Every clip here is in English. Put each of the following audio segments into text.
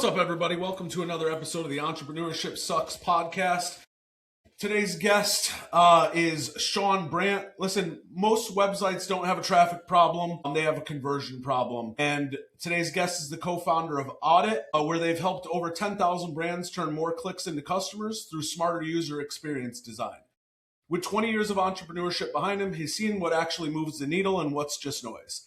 What's up, everybody? Welcome to another episode of the Entrepreneurship Sucks podcast. Today's guest is Shaun Brandt. Listen, most websites don't have a traffic problem. They have a conversion problem. And today's guest is the co-founder of Oddit, where they've helped over 10,000 brands turn more clicks into customers through smarter user experience design. With 20 years of entrepreneurship behind him, he's seen what actually moves the needle and what's just noise.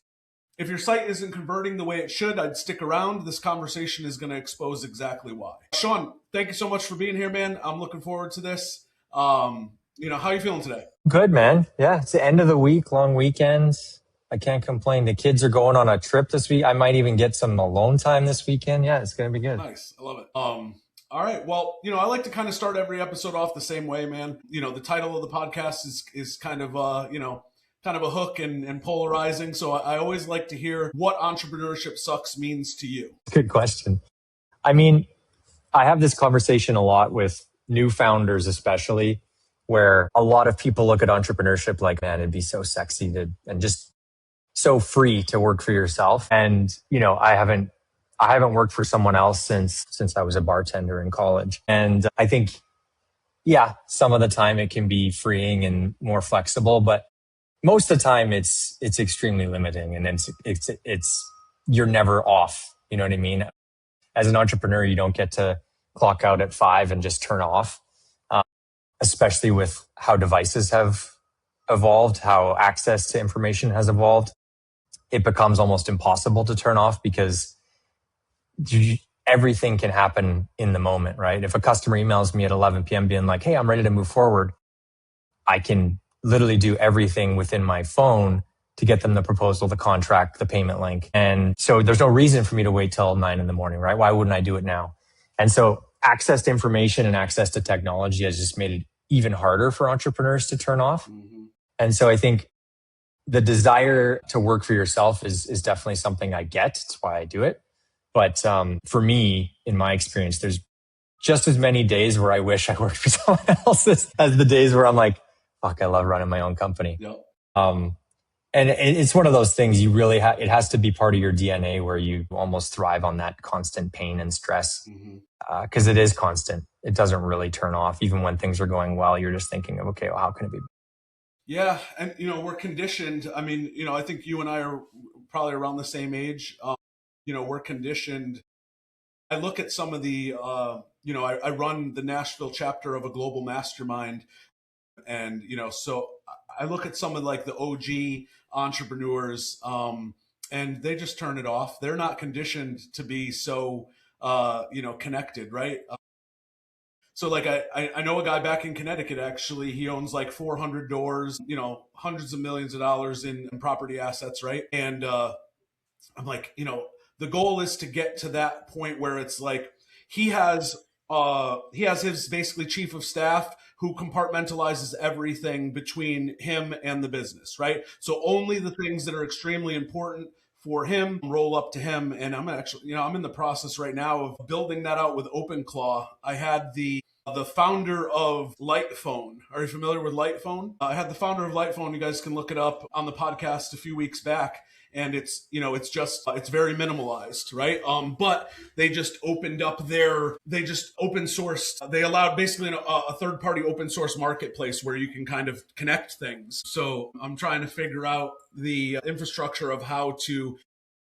If your site isn't converting the way it should, I'd stick around. This conversation is going to expose exactly why. Shaun, thank you so much for being here, man. I'm looking forward to this. How are you feeling today? Good, man. Yeah, it's the end of the week, long weekends. I can't complain. The kids are going on a trip this week. I might even get some alone time this weekend. Yeah, it's going to be good. Nice. I love it. All right. Well, I like to kind of start every episode off the same way, man. The title of the podcast is kind of, kind of a hook and polarizing. So I always like to hear what entrepreneurship sucks means to you. Good question. I mean, I have this conversation a lot with new founders, especially, where a lot of people look at entrepreneurship like, man, it'd be so sexy and just so free to work for yourself. And, I haven't worked for someone else since I was a bartender in college. And I think, yeah, some of the time it can be freeing and more flexible, but most of the time it's extremely limiting, and it's you're never off. You know what I mean? As an entrepreneur, you don't get to clock out at 5 and just turn off, especially with how devices have evolved, how access to information has evolved. It becomes almost impossible to turn off because everything can happen in the moment, right? If a customer emails me at 11 p.m. being like, hey, I'm ready to move forward, I can literally do everything within my phone to get them the proposal, the contract, the payment link. And so there's no reason for me to wait till 9 a.m, right? Why wouldn't I do it now? And so access to information and access to technology has just made it even harder for entrepreneurs to turn off. Mm-hmm. And so I think the desire to work for yourself is definitely something I get. It's why I do it. But for me, in my experience, there's just as many days where I wish I worked for someone else as the days where I'm like, fuck, I love running my own company. Yep. And it's one of those things you really it has to be part of your DNA where you almost thrive on that constant pain and stress, because it is constant. It doesn't really turn off. Even when things are going well, you're just thinking of, okay, well, how can it be? Yeah. And, we're conditioned. I mean, I think you and I are probably around the same age. We're conditioned. I look at some of the, I run the Nashville chapter of a global mastermind. And, so I look at some of like the OG entrepreneurs, and they just turn it off. They're not conditioned to be so, connected, right? So like I know a guy back in Connecticut, actually, he owns like 400 doors, hundreds of millions of dollars in property assets, right? And I'm like, the goal is to get to that point where it's like he has his basically chief of staff who compartmentalizes everything between him and the business, right? So only the things that are extremely important for him roll up to him. And I'm actually, I'm in the process right now of building that out with OpenClaw. I had the founder of Lightphone. Are you familiar with Lightphone? I had the founder of Lightphone. You guys can look it up on the podcast a few weeks back. And it's very minimalized, right? But they just open sourced, they allowed basically a third party open source marketplace where you can kind of connect things. So I'm trying to figure out the infrastructure of how to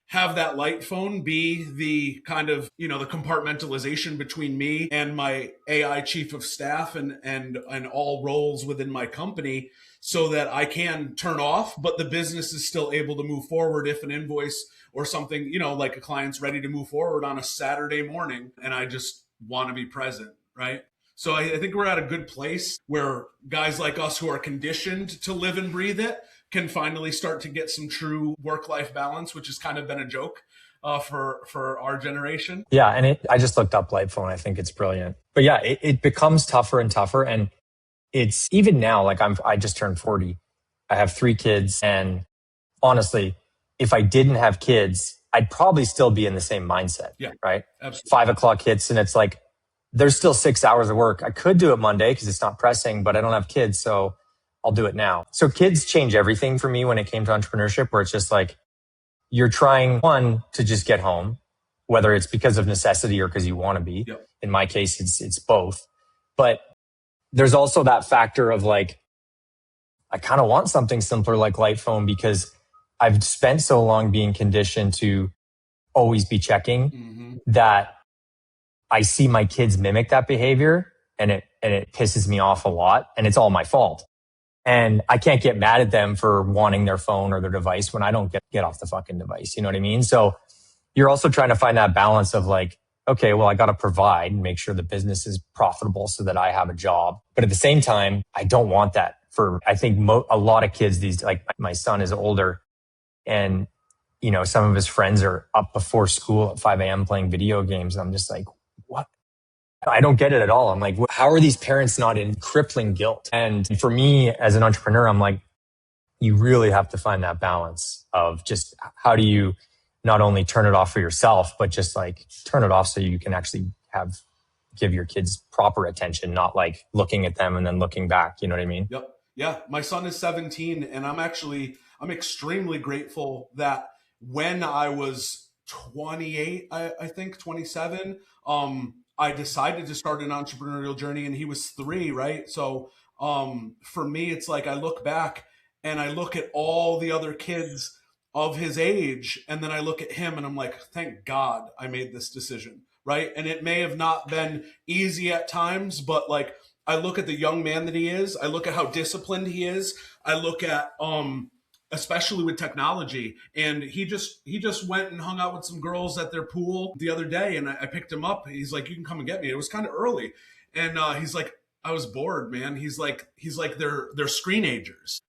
have that Lightphone be the kind of, the compartmentalization between me and my AI chief of staff and all roles within my company, so that I can turn off, but the business is still able to move forward if an invoice or something, like a client's ready to move forward on a Saturday morning, and I just want to be present, right? So I think we're at a good place where guys like us who are conditioned to live and breathe it can finally start to get some true work-life balance, which has kind of been a joke for our generation. Yeah, and I just looked up Lightphone. I think it's brilliant. But yeah, it becomes tougher and tougher, and it's even now, like I just turned 40. I have 3 kids. And honestly, if I didn't have kids, I'd probably still be in the same mindset. Yeah, right? Absolutely. 5 o'clock hits and it's like, there's still 6 hours of work. I could do it Monday because it's not pressing, but I don't have kids. So I'll do it now. So kids change everything for me when it came to entrepreneurship, where it's just like, you're trying, one, to just get home, whether it's because of necessity or because you want to be. Yep. In my case, it's both. But there's also that factor of like, I kind of want something simpler like light phone because I've spent so long being conditioned to always be checking that I see my kids mimic that behavior, and it pisses me off a lot, and it's all my fault. And I can't get mad at them for wanting their phone or their device when I don't get off the fucking device. You know what I mean? So you're also trying to find that balance of like, okay, well, I got to provide and make sure the business is profitable so that I have a job. But at the same time, I don't want that for, I think a lot of kids like my son is older, and, you know, some of his friends are up before school at 5 a.m. playing video games. And I'm just like, what? I don't get it at all. I'm like, how are these parents not in crippling guilt? And for me as an entrepreneur, I'm like, you really have to find that balance of just how do you not only turn it off for yourself, but just like turn it off so you can actually give your kids proper attention, not like looking at them and then looking back. You know what I mean? Yep. Yeah. My son is 17, and I'm extremely grateful that when I was 28, I think 27, I decided to start an entrepreneurial journey, and he was 3, right? So for me, it's like I look back and I look at all the other kids of his age, and then I look at him and I'm like, thank God I made this decision, right? And it may have not been easy at times, but like I look at the young man that he is, I look at how disciplined he is, I look at especially with technology. And he just went and hung out with some girls at their pool the other day, and I picked him up. He's like, you can come and get me. It was kind of early. And he's like, I was bored, man. He's like, they're screenagers.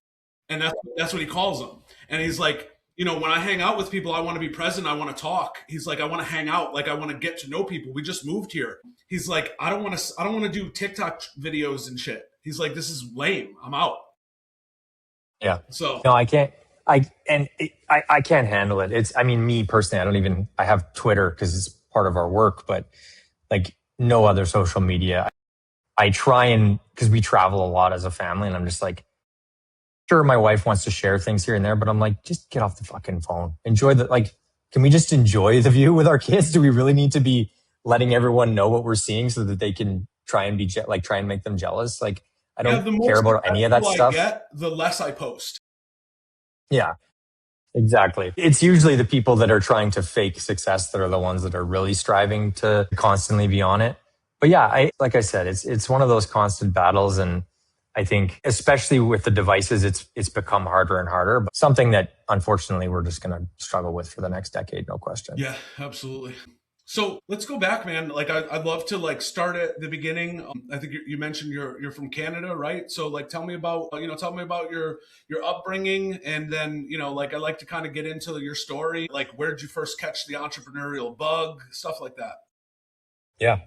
And that's what he calls them. And he's like, you know, when I hang out with people, I want to be present. I want to talk. He's like, I want to hang out. Like, I want to get to know people. We just moved here. He's like, I don't want to do TikTok videos and shit. He's like, this is lame. I'm out. Yeah. So no, I can't. I can't handle it. I mean, me personally, I have Twitter because it's part of our work, but like no other social media. I try because we travel a lot as a family, and I'm just like, sure, my wife wants to share things here and there, but I'm like, just get off the fucking phone. Can we just enjoy the view with our kids? Do we really need to be letting everyone know what we're seeing so that they can try and try and make them jealous? Like, I don't care about any of that stuff. The less I post. Yeah, exactly. It's usually the people that are trying to fake success that are the ones that are really striving to constantly be on it. But yeah, like I said, it's one of those constant battles, and I think especially with the devices, it's become harder and harder, but something that unfortunately we're just going to struggle with for the next decade, no question. Yeah, absolutely. So let's go back, man. Like I'd love to like start at the beginning. I think you mentioned you're from Canada, right? So like tell me about your upbringing, and then like I like to kind of get into your story. Like where did you first catch the entrepreneurial bug, stuff like that. Yeah.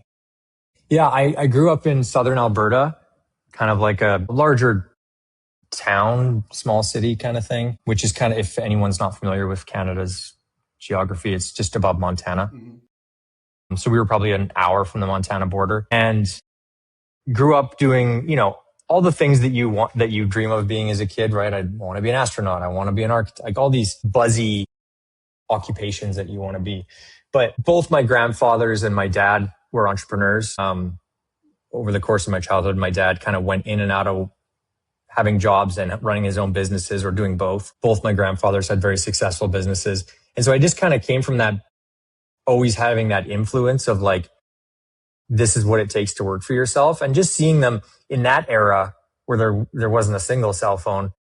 I grew up in southern Alberta, kind of like a larger town, small city kind of thing, which is kind of, if anyone's not familiar with Canada's geography, it's just above Montana. Mm-hmm. So we were probably an hour from the Montana border, and grew up doing, all the things that you dream of being as a kid, right? I want to be an astronaut. I want to be an architect, like all these buzzy occupations that you want to be. But both my grandfathers and my dad were entrepreneurs. Over the course of my childhood, my dad kind of went in and out of having jobs and running his own businesses, or doing both. Both my grandfathers had very successful businesses. And so I just kind of came from that, always having that influence of like, this is what it takes to work for yourself. And just seeing them in that era where there wasn't a single cell phone,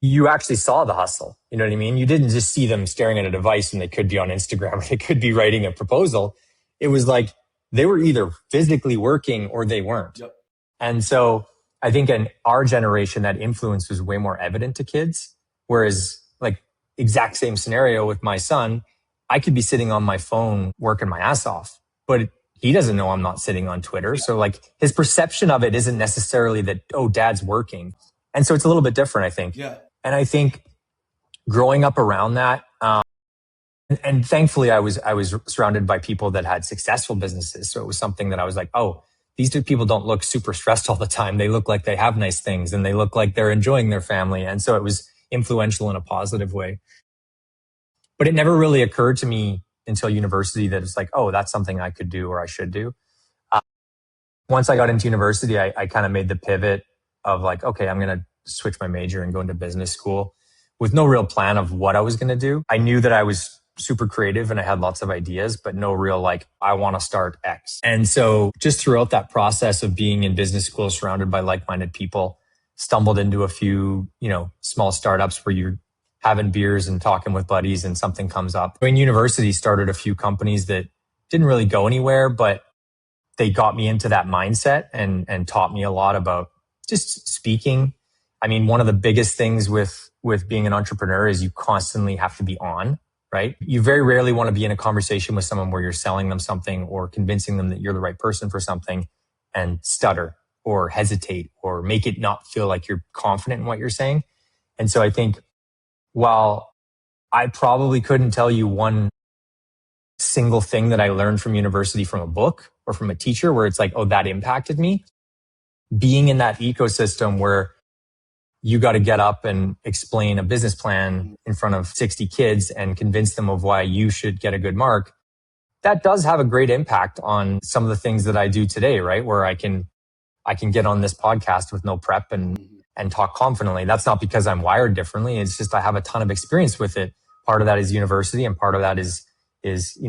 you actually saw the hustle. You know what I mean? You didn't just see them staring at a device and they could be on Instagram or they could be writing a proposal. It was like they were either physically working or they weren't. Yep. And so I think in our generation, that influence was way more evident to kids. Whereas like exact same scenario with my son, I could be sitting on my phone working my ass off, but he doesn't know I'm not sitting on Twitter. So like his perception of it isn't necessarily that, oh, dad's working. And so it's a little bit different, I think. Yeah. And I think growing up around that, and thankfully I was surrounded by people that had successful businesses. So it was something that I was like, oh, these two people don't look super stressed all the time. They look like they have nice things and they look like they're enjoying their family. And so it was influential in a positive way. But it never really occurred to me until university that it's like, oh, that's something I could do or I should do. Once I got into university, I kind of made the pivot of like, okay, I'm going to switch my major and go into business school with no real plan of what I was going to do. I knew that I was super creative and I had lots of ideas, but no real like, I want to start X. And so just throughout that process of being in business school, surrounded by like-minded people, stumbled into a few, small startups where you're having beers and talking with buddies and something comes up. In university, started a few companies that didn't really go anywhere, but they got me into that mindset and taught me a lot about just speaking. I mean, one of the biggest things with being an entrepreneur is you constantly have to be on, right? You very rarely want to be in a conversation with someone where you're selling them something or convincing them that you're the right person for something and stutter or hesitate or make it not feel like you're confident in what you're saying. And so I think while I probably couldn't tell you one single thing that I learned from university from a book or from a teacher where it's like, oh, that impacted me, being in that ecosystem where you got to get up and explain a business plan in front of 60 kids and convince them of why you should get a good mark, that does have a great impact on some of the things that I do today, right? Where I can get on this podcast with no prep and talk confidently. That's not because I'm wired differently. It's just I have a ton of experience with it. Part of that is university and part of that is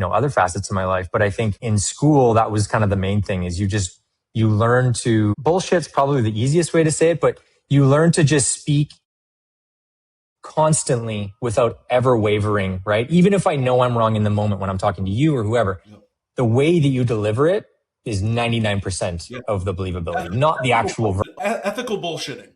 other facets of my life. But I think in school, that was kind of the main thing is you learn to, bullshit's probably the easiest way to say it, but you learn to just speak constantly without ever wavering, right? Even if I know I'm wrong in the moment when I'm talking to you or whoever, the way that you deliver it is 99% of the believability, not the actual ethical bullshitting.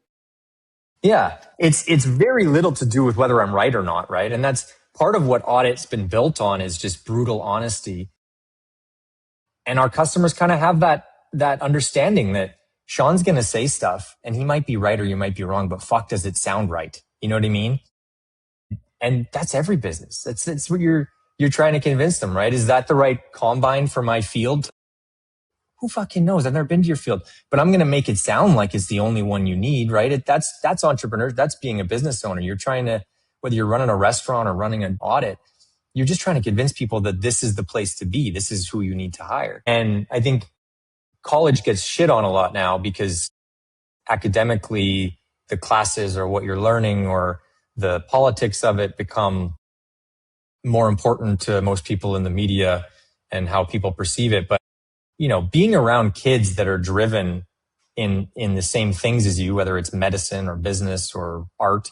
Yeah, it's very little to do with whether I'm right or not, right? And that's part of what Oddit's been built on is just brutal honesty. And our customers kind of have that understanding that Shaun's going to say stuff and he might be right or you might be wrong, but fuck, does it sound right? You know what I mean? And that's every business. That's what you're trying to convince them, right? Is that the right combine for my field? Who fucking knows? I've never been to your field, but I'm going to make it sound like it's the only one you need, right? That's entrepreneurs. That's being a business owner. You're trying to, whether you're running a restaurant or running an audit, you're just trying to convince people that this is the place to be. This is who you need to hire. And I think college gets shit on a lot now because academically the classes or what you're learning or the politics of it become more important to most people in the media and how people perceive it. But being around kids that are driven in the same things as you, whether it's medicine or business or art,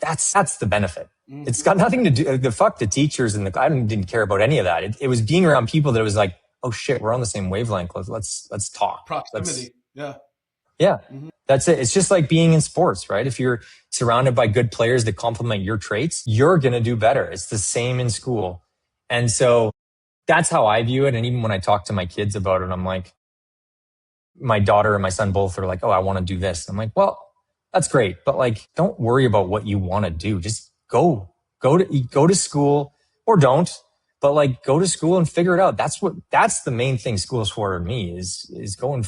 that's the benefit. Mm-hmm. It's got nothing to do, fuck the teachers and I didn't care about any of that. It was being around people that was like, oh shit, we're on the same wavelength. Let's talk. Proximity. Yeah. Mm-hmm. That's it. It's just like being in sports, right? If you're surrounded by good players that complement your traits, you're going to do better. It's the same in school. And so that's how I view it. And even when I talk to my kids about it, I'm like, my daughter and my son both are like, oh, I want to do this. I'm like, well, that's great. But like, don't worry about what you want to do. Just go to school or don't, but like go to school and figure it out. That's the main thing school's for me is go and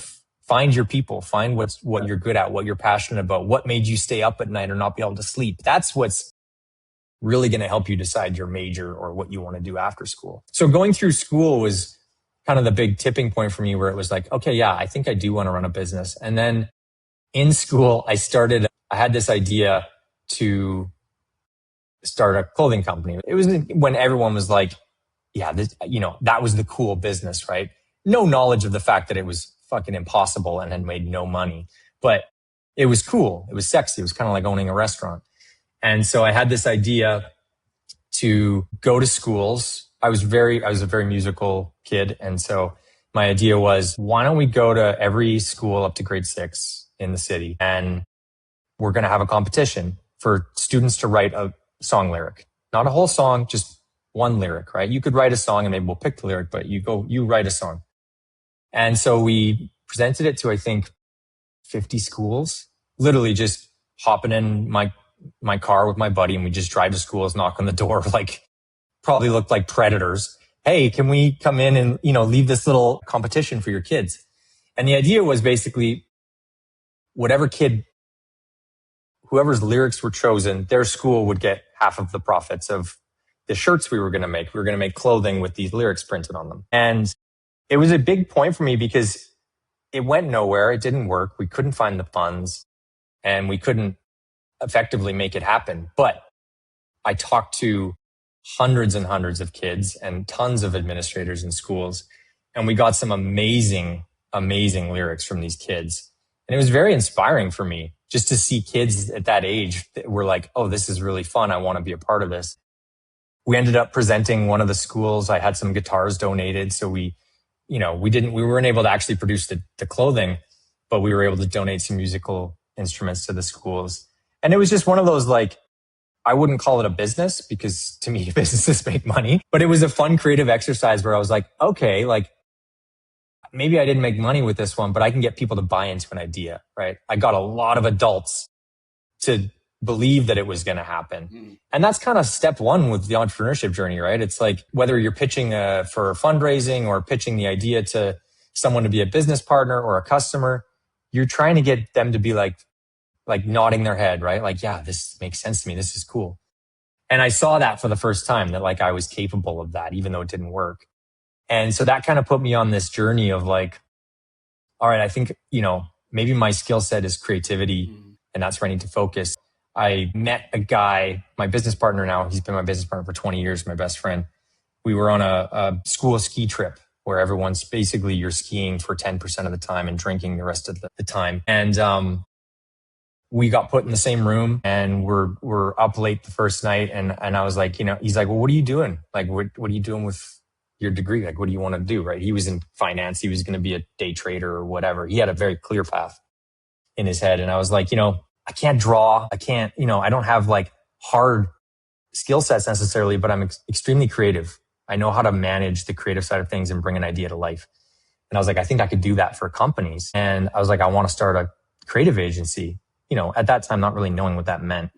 find your people, find what you're good at, what you're passionate about, what made you stay up at night or not be able to sleep. That's what's really going to help you decide your major or what you want to do after school. So going through school was kind of the big tipping point for me where it was like, okay, yeah, I think I do want to run a business. And then in school, I had this idea to start a clothing company. It was when everyone was like, yeah, that was the cool business, right? No knowledge of the fact that it was fucking impossible and had made no money, but it was cool. It was sexy. It was kind of like owning a restaurant. And so I had this idea to go to schools. I was a very musical kid. And so my idea was, why don't we go to every school up to grade 6 in the city? And we're going to have a competition for students to write a song lyric, not a whole song, just one lyric, right? You could write a song and maybe we'll pick the lyric, but you write a song. And so we presented it to, I think, 50 schools, literally just hopping in my car with my buddy and we just drive to schools, knock on the door, like probably looked like predators. Hey, can we come in and, leave this little competition for your kids? And the idea was basically whoever's lyrics were chosen, their school would get half of the profits of the shirts we were going to make. We were going to make clothing with these lyrics printed on them. And it was a big point for me because it went nowhere. It didn't work. We couldn't find the funds and we couldn't effectively make it happen. But I talked to hundreds and hundreds of kids and tons of administrators in schools. And we got some amazing, amazing lyrics from these kids. And it was very inspiring for me just to see kids at that age that were like, oh, this is really fun. I want to be a part of this. We ended up presenting one of the schools. I had some guitars donated. So we weren't able to actually produce the clothing, but we were able to donate some musical instruments to the schools. And it was just one of those, like, I wouldn't call it a business because to me, businesses make money, but it was a fun creative exercise where I was like, okay, like maybe I didn't make money with this one, but I can get people to buy into an idea, right? I got a lot of adults to believe that it was going to happen. Mm. And that's kind of step one with the entrepreneurship journey, right? It's like whether you're pitching for fundraising or pitching the idea to someone to be a business partner or a customer, you're trying to get them to be like nodding their head, right? Like, yeah, this makes sense to me. This is cool. And I saw that for the first time that like I was capable of that, even though it didn't work. And so that kind of put me on this journey of like, all right, I think, maybe my skill set is creativity and that's where I need to focus. I met a guy, my business partner now, he's been my business partner for 20 years, my best friend. We were on a school ski trip where everyone's basically you're skiing for 10% of the time and drinking the rest of the time. And, we got put in the same room and we're up late the first night. And I was like, he's like, well, what are you doing? Like, what are you doing with your degree? Like, what do you want to do? Right. He was in finance. He was going to be a day trader or whatever. He had a very clear path in his head. And I was like, I can't draw. I can't, I don't have like hard skill sets necessarily, but I'm extremely creative. I know how to manage the creative side of things and bring an idea to life. And I was like, I think I could do that for companies. And I was like, I want to start a creative agency. At that time, not really knowing what that meant.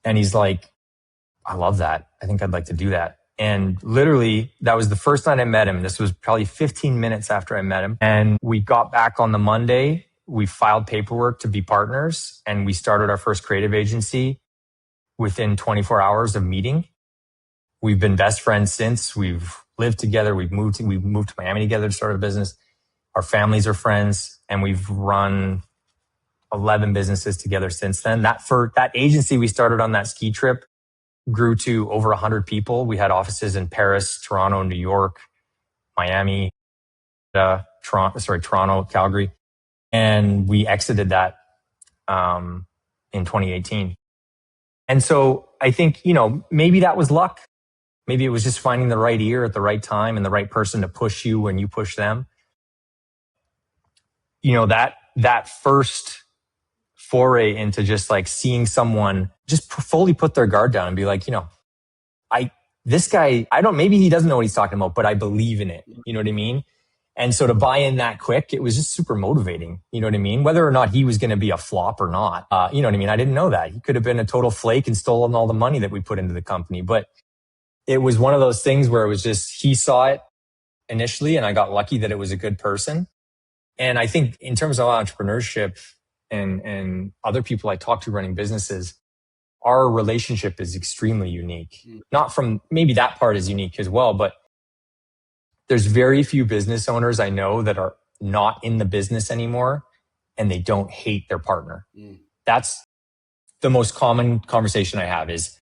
And he's like, I love that. I think I'd like to do that. And literally, that was the first night I met him. This was probably 15 minutes after I met him. And we got back on the Monday. We filed paperwork to be partners. And we started our first creative agency within 24 hours of meeting. We've been best friends since. We've lived together. We've moved to Miami together to start a business. Our families are friends. And we've run 11 businesses together since then. That agency we started on that ski trip grew to over 100 people. We had offices in Paris, Toronto, New York, Miami, Toronto, Calgary. And we exited that in 2018. And so I think, maybe that was luck. Maybe it was just finding the right ear at the right time and the right person to push you when you push them. That first foray into just like seeing someone just fully put their guard down and be like, this guy, maybe he doesn't know what he's talking about, but I believe in it. You know what I mean? And so to buy in that quick, it was just super motivating. You know what I mean? Whether or not he was going to be a flop or not, you know what I mean? I didn't know that. He could have been a total flake and stolen all the money that we put into the company. But it was one of those things where it was just, he saw it initially and I got lucky that it was a good person. And I think in terms of entrepreneurship, and other people I talk to running businesses, our relationship is extremely unique. Not from, maybe that part is unique as well, but there's very few business owners I know that are not in the business anymore and they don't hate their partner. That's the most common conversation I have is,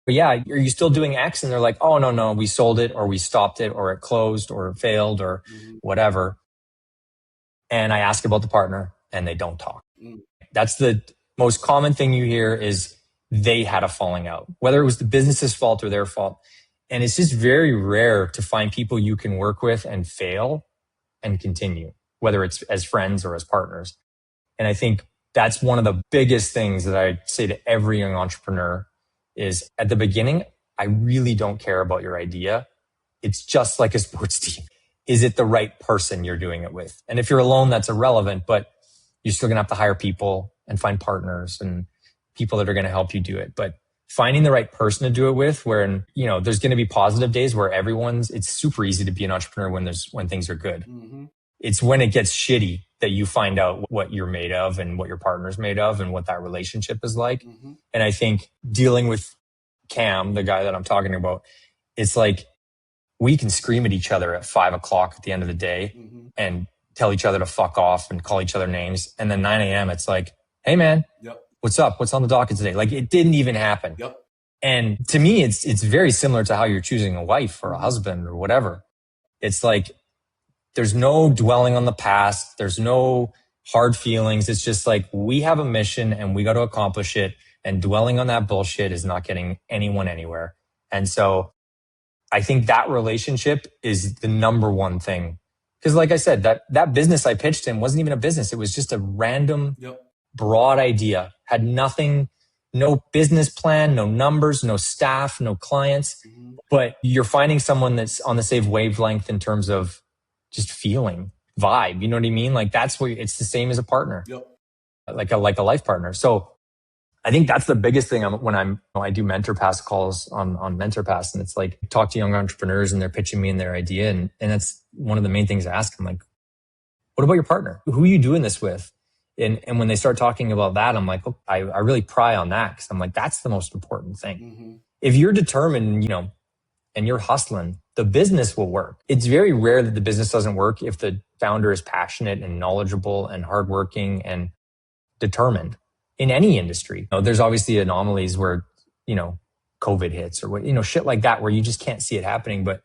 but yeah, are you still doing X? And they're like, oh, no, we sold it or we stopped it or it closed or it failed or whatever. And I ask about the partner and they don't talk. That's the most common thing you hear is they had a falling out, whether it was the business's fault or their fault. And it's just very rare to find people you can work with and fail and continue, whether it's as friends or as partners. And I think that's one of the biggest things that I say to every young entrepreneur is at the beginning, I really don't care about your idea. It's just like a sports team. Is it the right person you're doing it with? And if you're alone, that's irrelevant, but you're still going to have to hire people and find partners and people that are going to help you do it. But finding the right person to do it with, where, there's going to be positive days where it's super easy to be an entrepreneur when things are good. It's when it gets shitty that you find out what you're made of and what your partner's made of and what that relationship is like. And I think dealing with Cam, the guy that I'm talking about, it's like we can scream at each other at 5 o'clock at the end of the day and tell each other to fuck off and call each other names. And then 9 a.m., it's like, hey, man, what's up? What's on the docket today? Like, it didn't even happen. And to me, it's very similar to how you're choosing a wife or a husband or whatever. It's like, there's no dwelling on the past. There's no hard feelings. It's just like, we have a mission and we got to accomplish it. And dwelling on that bullshit is not getting anyone anywhere. And so I think that relationship is the number one thing. Because like I said, that business I pitched him wasn't even a business. It was just a random, broad idea. Had nothing, no business plan, no numbers, no staff, no clients. But you're finding someone that's on the same wavelength in terms of just feeling, vibe. You know what I mean? Like that's what it's the same as a partner, like a life partner. So I think that's the biggest thing when I do mentor pass calls on mentor pass, and it's like talk to young entrepreneurs and they're pitching me in their idea. And that's one of the main things I ask them, like, what about your partner? Who are you doing this with? And when they start talking about that, I'm like, I really pry on that. Cause I'm like, that's the most important thing. If you're determined, and you're hustling, the business will work. It's very rare that the business doesn't work if the founder is passionate and knowledgeable and hardworking and determined in any industry. There's obviously anomalies where, COVID hits or shit like that, where you just can't see it happening. But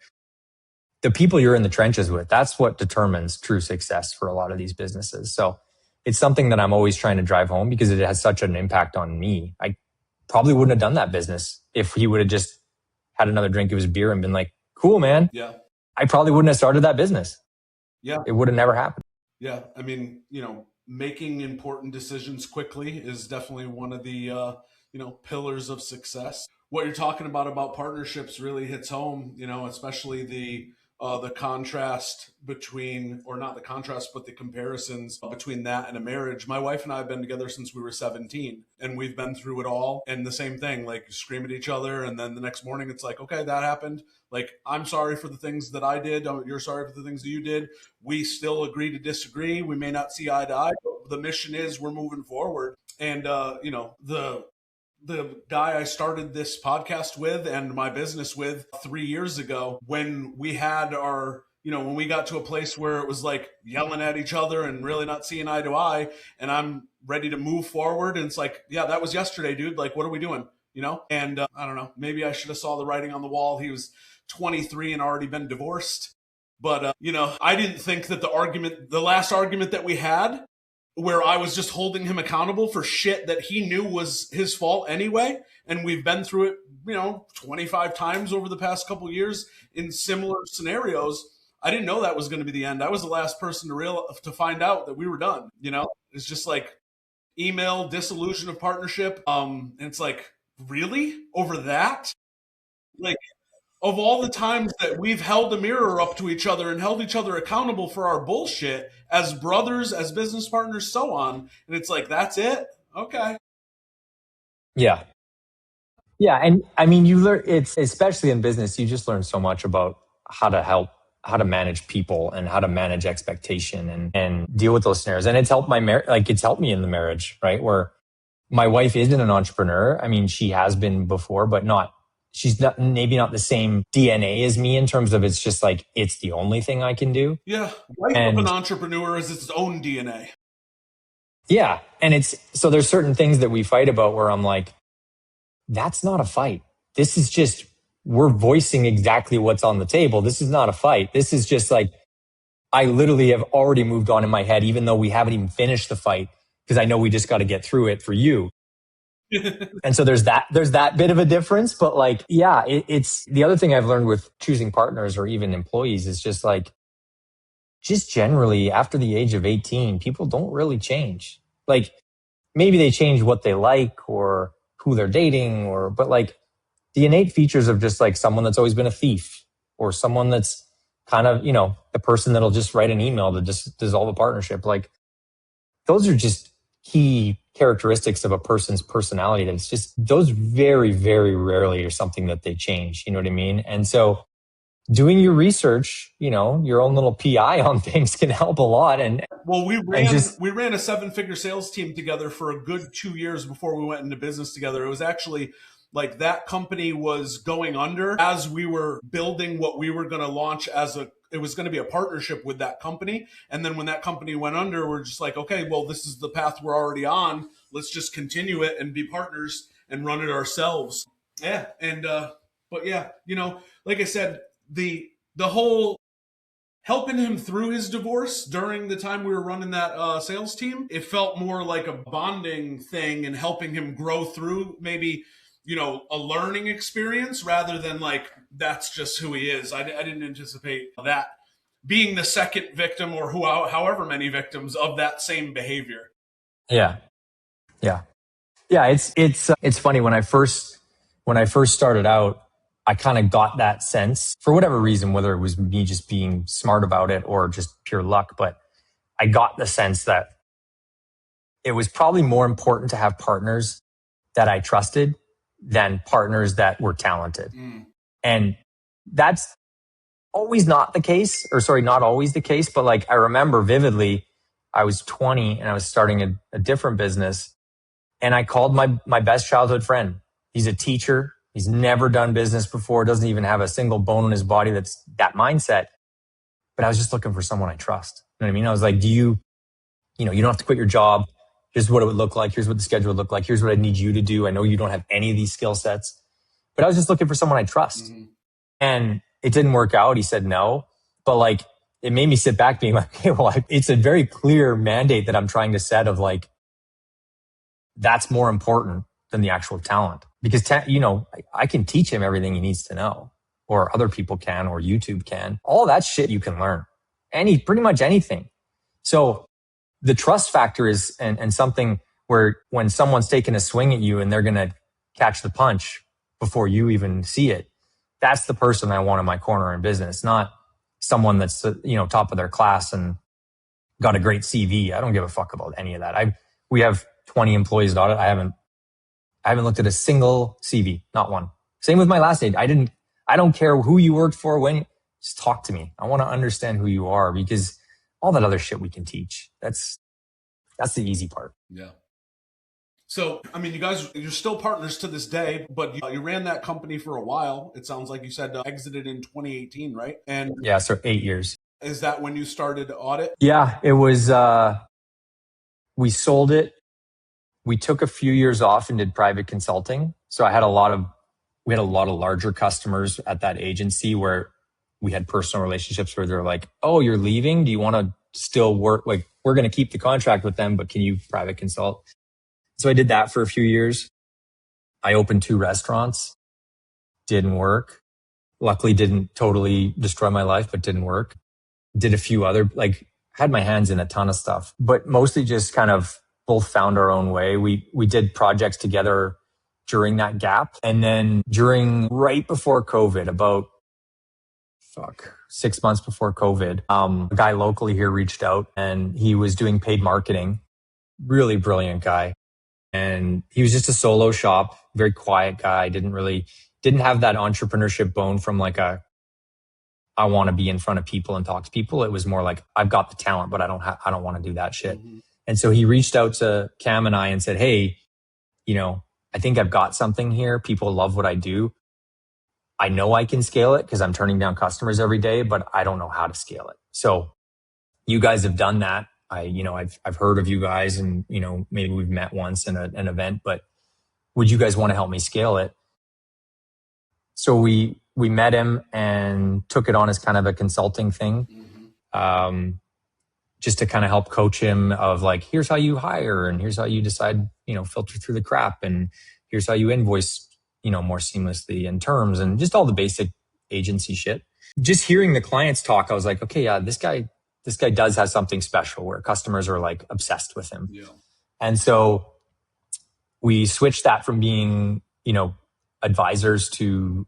the people you're in the trenches with, that's what determines true success for a lot of these businesses. So it's something that I'm always trying to drive home because it has such an impact on me. I probably wouldn't have done that business if he would have just had another drink of his beer and been like, cool, man. I probably wouldn't have started that business. It would have never happened. I mean, making important decisions quickly is definitely one of the, pillars of success. What you're talking about partnerships really hits home, especially the contrast between, or not the contrast, but the comparisons between that and a marriage. My wife and I have been together since we were 17, and we've been through it all. And the same thing, like, you scream at each other, and then the next morning it's like, okay, that happened. Like, I'm sorry for the things that I did. You're sorry for the things that you did. We still agree to disagree. We may not see eye to eye, but the mission is we're moving forward. And, the guy I started this podcast with and my business with 3 years ago, when we had our, when we got to a place where it was like yelling at each other and really not seeing eye to eye, and I'm ready to move forward. And it's like, yeah, that was yesterday, dude. Like, what are we doing? And I don't know, maybe I should have saw the writing on the wall. He was 23 and already been divorced. But, I didn't think that the last argument that we had, where I was just holding him accountable for shit that he knew was his fault anyway. And we've been through it, 25 times over the past couple of years in similar scenarios. I didn't know that was going to be the end. I was the last person to find out that we were done. It's just like email dissolution of partnership. And it's like, really? Over that? Like, of all the times that we've held a mirror up to each other and held each other accountable for our bullshit as brothers, as business partners, so on. And it's like, that's it? Okay. Yeah. And I mean, you learn, it's especially in business, you just learn so much about how to manage people and how to manage expectation and deal with those scenarios. And it's helped it's helped me in the marriage, right? Where my wife isn't an entrepreneur. I mean, she has been before, but she's maybe not the same DNA as me in terms of it's just like, it's the only thing I can do. Yeah. Life of an entrepreneur is its own DNA. Yeah. And so there's certain things that we fight about where I'm like, that's not a fight. This is just, we're voicing exactly what's on the table. This is not a fight. This is just like, I literally have already moved on in my head, even though we haven't even finished the fight, because I know we just got to get through it for you. And so there's that bit of a difference. But like, yeah, it's the other thing I've learned with choosing partners or even employees is just like, just generally after the age of 18, people don't really change. Like, maybe they change what they like or who they're dating, but like the innate features of just like someone that's always been a thief or someone that's kind of, the person that'll just write an email to just dissolve a partnership. Like, those are just key characteristics of a person's personality. That's just, those very, very rarely are something that they change. You know what I mean? And so doing your research, your own little PI on things can help a lot. And well, we ran a 7-figure sales team together for a good 2 years before we went into business together. It was actually, like that company was going under as we were building what we were going to launch it was going to be a partnership with that company. And then when that company went under, we're just like, okay, well, this is the path we're already on. Let's just continue it and be partners and run it ourselves. Yeah. And, but yeah, like I said, the whole helping him through his divorce during the time we were running that sales team, it felt more like a bonding thing and helping him grow through maybe, a learning experience rather than like, that's just who he is. I didn't anticipate that being the second victim or however many victims of that same behavior. Yeah. Yeah. Yeah. It's funny when I first started out, I kind of got that sense for whatever reason, whether it was me just being smart about it or just pure luck, but I got the sense that it was probably more important to have partners that I trusted than partners that were talented. And that's always not the case, not always the case, but like I remember vividly, I was 20 and I was starting a different business and I called my best childhood friend. He's a teacher. He's never done business before, doesn't even have a single bone in his body that's that mindset. But I was just looking for someone I trust. You know what I mean? I was like, you don't have to quit your job. Here's what it would look like. Here's what the schedule would look like. Here's what I need you to do. I know you don't have any of these skill sets, but I was just looking for someone I trust. And it didn't work out. He said no, but like, it made me sit back being like, okay, well, it's a very clear mandate that I'm trying to set of like, that's more important than the actual talent. Because, I can teach him everything he needs to know, or other people can, or YouTube can. All that shit you can learn. Pretty much anything. So the trust factor is, and something where when someone's taking a swing at you and they're going to catch the punch before you even see it, that's the person I want in my corner in business, not someone that's, top of their class and got a great CV. I don't give a fuck about any of that. We have 20 employees at Oddit. I haven't looked at a single CV, not one. Same with my last aid. I don't care who you worked for, just talk to me. I want to understand who you are, because all that other shit we can teach. That's the easy part. Yeah. So, I mean, you're still partners to this day, but you ran that company for a while. It sounds like you said exited in 2018, right? And yeah, so 8 years. Is that when you started Oddit? Yeah, it was, we sold it. We took a few years off and did private consulting. So we had a lot of larger customers at that agency where we had personal relationships where they're like, oh, you're leaving? Do you want to still work? Like, we're going to keep the contract with them, but can you private consult? So I did that for a few years. I opened 2 restaurants. Didn't work. Luckily didn't totally destroy my life, but didn't work. Did a few other, had my hands in a ton of stuff, but mostly just kind of both found our own way. We did projects together during that gap. And then right before COVID, about 6 months before COVID, a guy locally here reached out and he was doing paid marketing. Really brilliant guy. And he was just a solo shop, very quiet guy. Didn't have that entrepreneurship bone from like I want to be in front of people and talk to people. It was more like, I've got the talent, but I don't want to do that shit. Mm-hmm. And so he reached out to Cam and I and said, hey, I think I've got something here. People love what I do. I know I can scale it because I'm turning down customers every day, but I don't know how to scale it. So you guys have done that. I've heard of you guys and, maybe we've met once in an event, but would you guys want to help me scale it? So we met him and took it on as kind of a consulting thing. Mm-hmm. Just to kind of help coach him of like, here's how you hire and here's how you decide, filter through the crap and here's how you invoice, more seamlessly in terms and just all the basic agency shit. Just hearing the clients talk, I was like, okay, yeah, this guy does have something special where customers are like obsessed with him. Yeah. And so we switched that from being, advisors to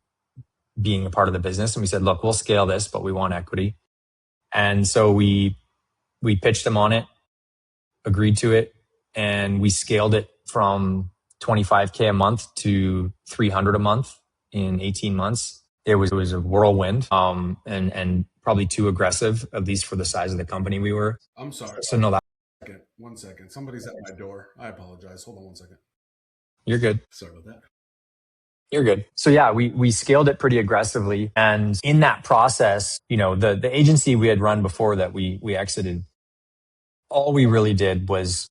being a part of the business. And we said, look, we'll scale this, but we want equity. And so we pitched them on it, agreed to it, and we scaled it from $25K a month to $300 a month in 18 months. It was a whirlwind, and probably too aggressive, at least for the size of the company we were. I'm sorry. So no, that. 1 second. Somebody's at my door. I apologize. Hold on 1 second. You're good. Sorry about that. You're good. So yeah, we scaled it pretty aggressively. And in that process, the agency we had run before that we exited, all we really did was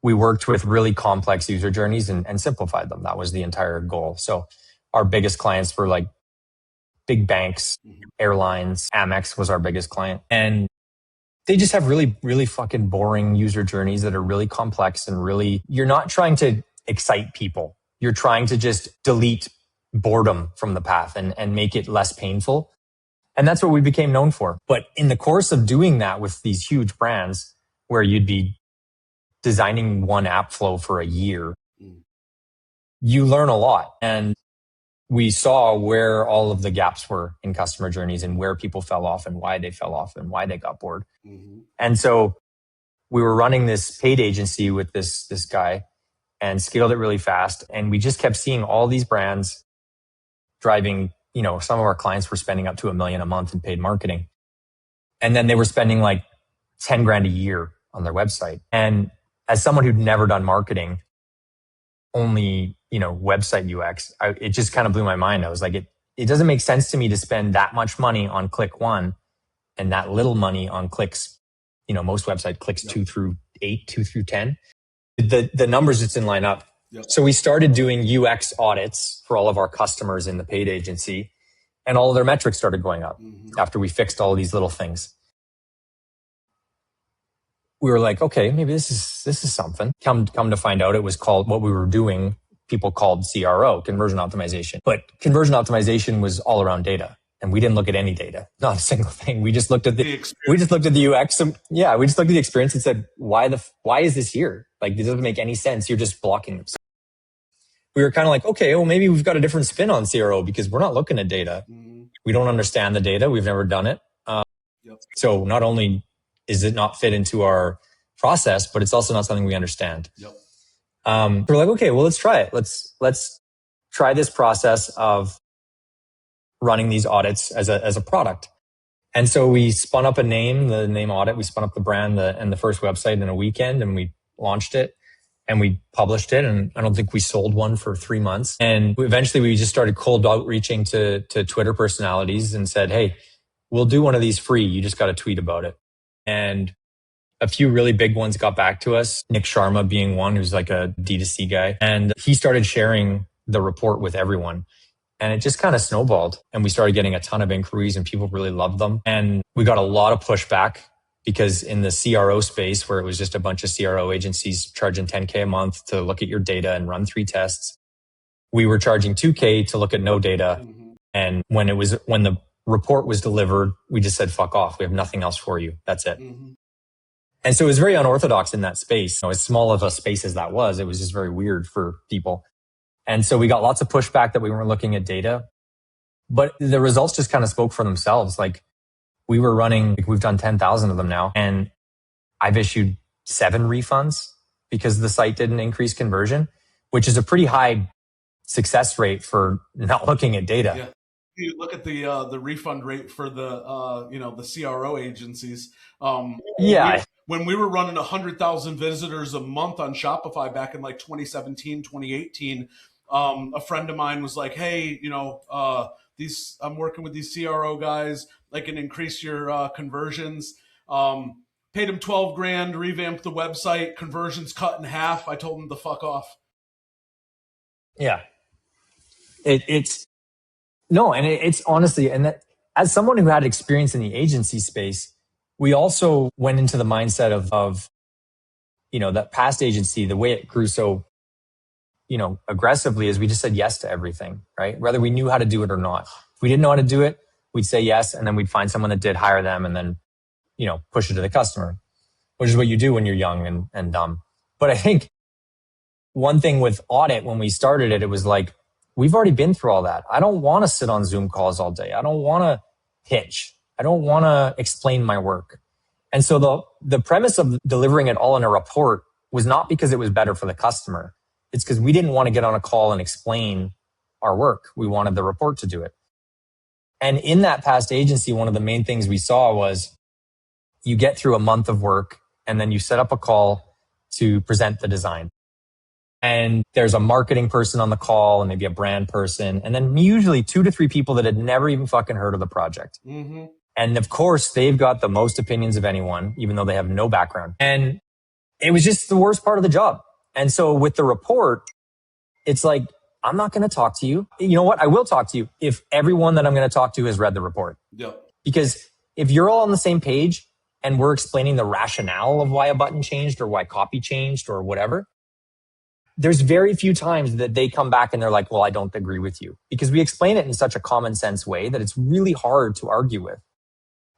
we worked with really complex user journeys and simplified them. That was the entire goal. So our biggest clients were like big banks, airlines. Amex was our biggest client. And they just have really, really fucking boring user journeys that are really complex and really, you're not trying to excite people. You're trying to just delete boredom from the path and make it less painful. And that's what we became known for. But in the course of doing that with these huge brands where you'd be designing one app flow for a year, you learn a lot. And we saw where all of the gaps were in customer journeys and where people fell off and why they fell off and why they got bored. And so we were running this paid agency with this guy and scaled it really fast. And we just kept seeing all these brands driving, some of our clients were spending up to $1 million a month in paid marketing. And then they were spending like 10 grand a year on their website. And as someone who'd never done marketing, only, website UX, it just kind of blew my mind. I was like, it doesn't make sense to me to spend that much money on click 1 and that little money on clicks. Most website clicks 2 through 8, 2 through 10. The numbers just didn't line up. Yep. So we started doing UX audits for all of our customers in the paid agency, and all of their metrics started going up after we fixed all of these little things. We were like, okay, maybe this is something. Come to find out, it was called, what we were doing, people called CRO, conversion optimization. But conversion optimization was all around data. And we didn't look at any data, not a single thing. We just looked at the UX. We just looked at the experience and said, why is this here? Like, this doesn't make any sense. You're just blocking them. We were kind of like, okay, well, maybe we've got a different spin on CRO because we're not looking at data. We don't understand the data. We've never done it. So not only is it not fit into our process, but it's also not something we understand. We're like, okay, well, let's try it. Let's try this process of running these audits as a product. And so we spun up the name Oddit. We spun up the brand and the first website in a weekend, and we launched it and we published it. And I don't think we sold one for 3 months. And eventually we just started cold outreaching to Twitter personalities and said, hey, we'll do one of these free. You just got to tweet about it. And a few really big ones got back to us. Nick Sharma being one, who's like a D2C guy. And he started sharing the report with everyone. And it just kind of snowballed. And we started getting a ton of inquiries and people really loved them. And we got a lot of pushback because in the CRO space, where it was just a bunch of CRO agencies charging $10K a month to look at your data and run 3 tests, we were charging $2K to look at no data. And when the report was delivered, we just said, fuck off. We have nothing else for you. That's it. And so it was very unorthodox in that space. As small of a space as that was, it was just very weird for people. And so we got lots of pushback that we weren't looking at data, but the results just kind of spoke for themselves. Like, we've done 10,000 of them now, and I've issued 7 refunds because the site didn't increase conversion, which is a pretty high success rate for not looking at data. Yeah. You look at the refund rate for the CRO agencies. When we were running 100,000 visitors a month on Shopify back in like 2017, 2018, a friend of mine was like, hey, I'm working with these CRO guys. I can increase your conversions. Paid him 12 grand, revamped the website, conversions cut in half. I told him to fuck off. Yeah. It's honestly, and that as someone who had experience in the agency space, we also went into the mindset of that past agency, the way it grew so, aggressively is we just said yes to everything, right? Whether we knew how to do it or not. If we didn't know how to do it, we'd say yes. And then we'd find someone that did, hire them, and then, push it to the customer, which is what you do when you're young and dumb. But I think one thing with Oddit, when we started it, it was like, we've already been through all that. I don't want to sit on Zoom calls all day. I don't want to pitch. I don't want to explain my work. And so the premise of delivering it all in a report was not because it was better for the customer. It's because we didn't want to get on a call and explain our work. We wanted the report to do it. And in that past agency, one of the main things we saw was you get through a month of work and then you set up a call to present the design. And there's a marketing person on the call and maybe a brand person. And then usually 2 to 3 people that had never even fucking heard of the project. Mm-hmm. And of course, they've got the most opinions of anyone, even though they have no background. And it was just the worst part of the job. And so with the report, it's like, I'm not going to talk to you. You know what? I will talk to you if everyone that I'm going to talk to has read the report. Yep. Because if you're all on the same page and we're explaining the rationale of why a button changed or why copy changed or whatever, there's very few times that they come back and they're like, well, I don't agree with you, because we explain it in such a common sense way that it's really hard to argue with.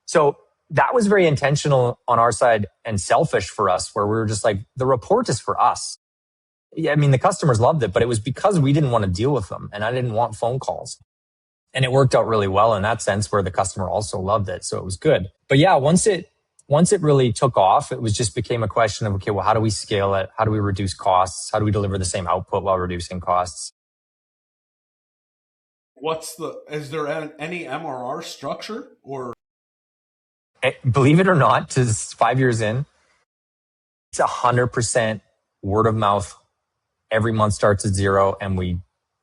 So that was very intentional on our side and selfish for us, where we were just like, the report is for us. Yeah, I mean, the customers loved it, but it was because we didn't want to deal with them and I didn't want phone calls. And it worked out really well in that sense, where the customer also loved it. So it was good. But yeah, once it really took off, it was just became a question of, okay, well, how do we scale it? How do we reduce costs? How do we deliver the same output while reducing costs? Is there any MRR structure or? Believe it or not, to 5 years in, it's 100% word of mouth. Every month starts at zero and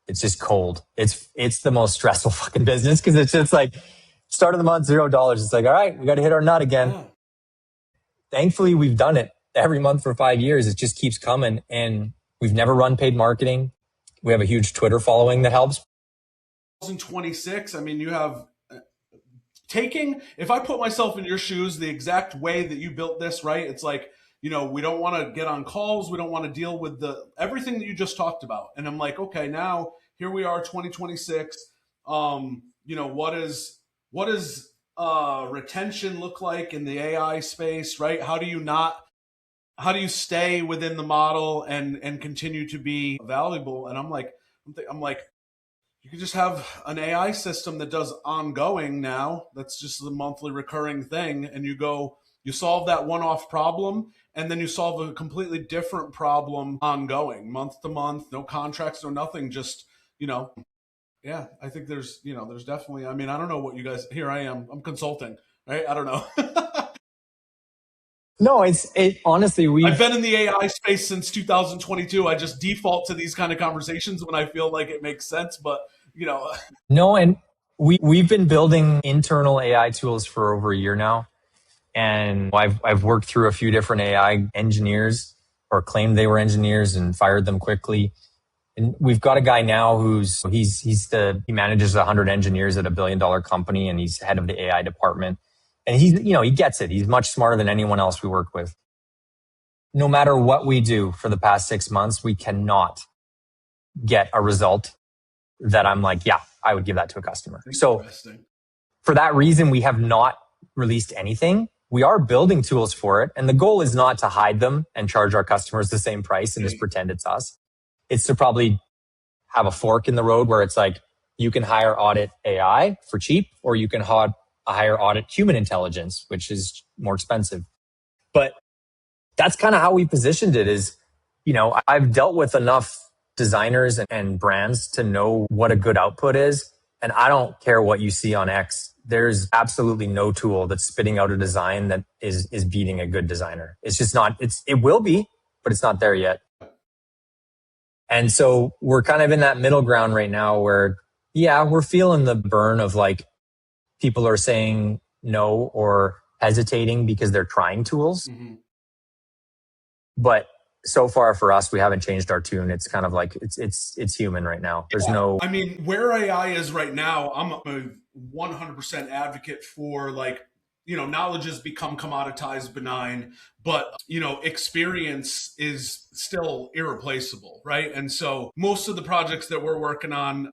it's just cold. It's the most stressful fucking business, because it's just like start of the month, $0. It's like, all right, we got to hit our nut again. Yeah. Thankfully, we've done it every month for 5 years. It just keeps coming, and we've never run paid marketing. We have a huge Twitter following that helps. 2026, I mean, you have if I put myself in your shoes, the exact way that you built this, right? It's like, we don't want to get on calls. We don't want to deal with everything that you just talked about. And I'm like, okay, now here we are, 2026. What does retention look like in the AI space, right? How do you stay within the model and continue to be valuable? And I'm like, you can just have an AI system that does ongoing now. That's just the monthly recurring thing. And you solve that one-off problem, and then you solve a completely different problem ongoing, month to month, no contracts, no nothing, just, yeah, I think there's definitely, I mean, I don't know what you guys, here I am, I'm consulting, right? I don't know. No, honestly, I've been in the AI space since 2022. I just default to these kind of conversations when I feel like it makes sense, but No, and we've been building internal AI tools for over a year now. And I've worked through a few different AI engineers, or claimed they were engineers, and fired them quickly. And we've got a guy now he manages 100 engineers at $1 billion company, and he's head of the AI department. And he gets it. He's much smarter than anyone else we work with. No matter what we do for the past 6 months, we cannot get a result that I'm like, yeah, I would give that to a customer. So for that reason, we have not released anything. We are building tools for it. And the goal is not to hide them and charge our customers the same price and just pretend it's us. It's to probably have a fork in the road where it's like, you can hire Oddit AI for cheap, or you can hire Oddit human intelligence, which is more expensive. But that's kind of how we positioned it is, I've dealt with enough designers and brands to know what a good output is. And I don't care what you see on X. There's absolutely no tool that's spitting out a design that is beating a good designer. It's just not, it will be, but it's not there yet. And so we're kind of in that middle ground right now where, yeah, we're feeling the burn of like people are saying no or hesitating because they're trying tools. Mm-hmm. But so far for us, we haven't changed our tune. It's kind of like it's human right now. There's no. I mean, where AI is right now, I'm a 100% advocate for like, knowledge has become commoditized, benign, but experience is still irreplaceable, right? And so most of the projects that we're working on,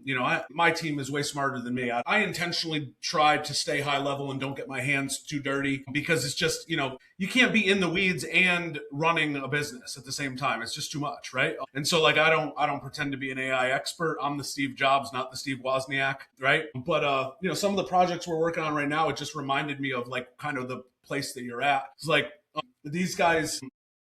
my team is way smarter than me. I intentionally try to stay high level and don't get my hands too dirty, because it's just, you can't be in the weeds and running a business at the same time. It's just too much, right? And so like, I don't pretend to be an AI expert. I'm the Steve Jobs, not the Steve Wozniak, right? But some of the projects we're working on right now, it just reminded me of like kind of the place that you're at. It's like these guys,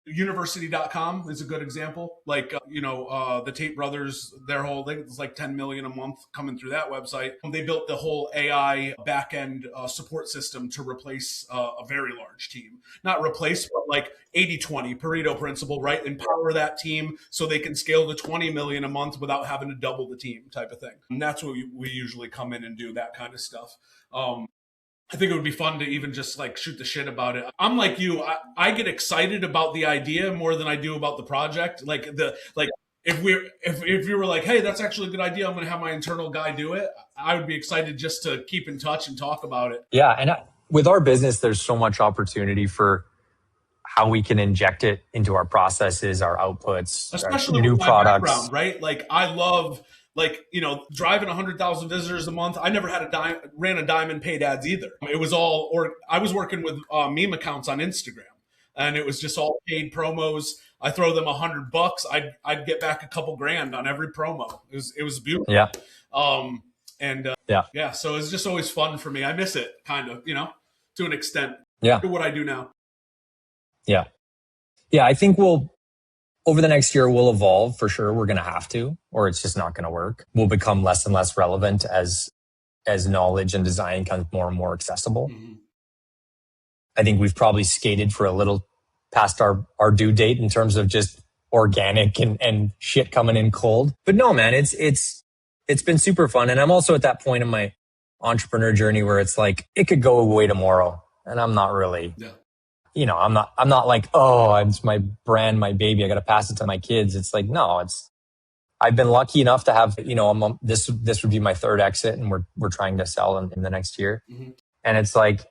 University.com is a good example. Like, the Tate brothers, their whole thing is like 10 million a month coming through that website. They built the whole AI backend support system to replace a very large team. Not replace, but like 80-20 Pareto principle, right? Empower that team so they can scale to 20 million a month without having to double the team type of thing. And that's what we usually come in and do, that kind of stuff. I think it would be fun to even just like shoot the shit about it. I'm like you. I get excited about the idea more than I do about the project. If you were like, hey, that's actually a good idea, I'm going to have my internal guy do it, I would be excited just to keep in touch and talk about it. Yeah. And with our business, there's so much opportunity for how we can inject it into our processes, our outputs, especially our new with my products. background, right? Like I love, driving 100,000 visitors a month. I never ran a dime in paid ads either. It was all, or I was working with meme accounts on Instagram, and it was just all paid promos. I throw them $100. I'd get back a couple grand on every promo. It was beautiful. Yeah. Yeah. So it's just always fun for me. I miss it kind of, to an extent. Yeah. To what I do now. Yeah. Yeah. I think over the next year, we'll evolve for sure. We're going to have to, or it's just not going to work. We'll become less and less relevant as knowledge and design becomes more and more accessible. Mm-hmm. I think we've probably skated for a little past our due date in terms of just organic and shit coming in cold. But no, man, it's been super fun. And I'm also at that point in my entrepreneur journey where it's like, it could go away tomorrow. And I'm not really... Yeah. I'm not like, oh, it's my brand, my baby, I got to pass it to my kids. It's like, no, I've been lucky enough to have, this would be my third exit, and we're trying to sell in the next year. Mm-hmm. And it's like,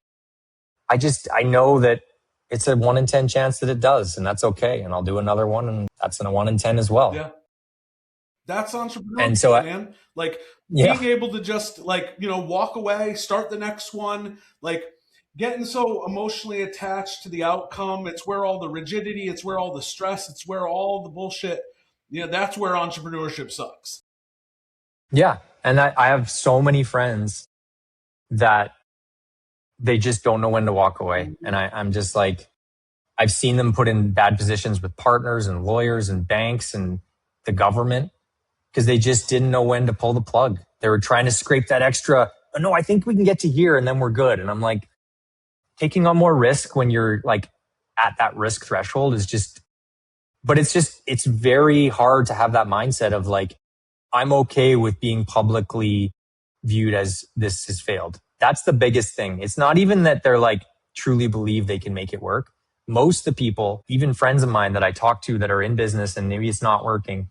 I know that it's a 1 in 10 chance that it does, and that's okay. And I'll do another one, and that's a 1 in 10 as well. Yeah. That's entrepreneurial, and so man. Being able to just walk away, start the next one, getting so emotionally attached to the outcome. It's where all the rigidity, it's where all the stress, it's where all the bullshit, that's where entrepreneurship sucks. Yeah. And I have so many friends that they just don't know when to walk away. Mm-hmm. And I'm just like, I've seen them put in bad positions with partners and lawyers and banks and the government because they just didn't know when to pull the plug. They were trying to scrape that extra, oh, no, I think we can get to here and then we're good. And I'm like, taking on more risk when you're like at that risk threshold is just, but it's very hard to have that mindset of like, I'm okay with being publicly viewed as this has failed. That's the biggest thing. It's not even that they're like truly believe they can make it work. Most of the people, even friends of mine that I talk to that are in business and maybe it's not working,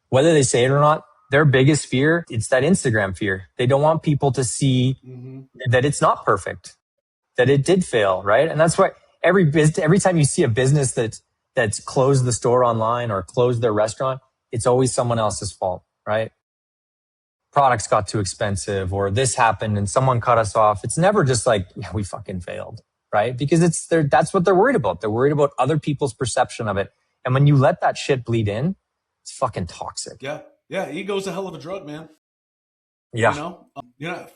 whether they say it or not, their biggest fear, it's that Instagram fear. They don't want people to see that it's not perfect, that it did fail, right? And that's why every time you see a business that's closed the store online or closed their restaurant, it's always someone else's fault, right? Products got too expensive or this happened and someone cut us off. It's never just like, yeah, we fucking failed, right? Because that's what they're worried about. They're worried about other people's perception of it. And when you let that shit bleed in, it's fucking toxic. Yeah. Yeah. Ego's a hell of a drug, man. Yeah.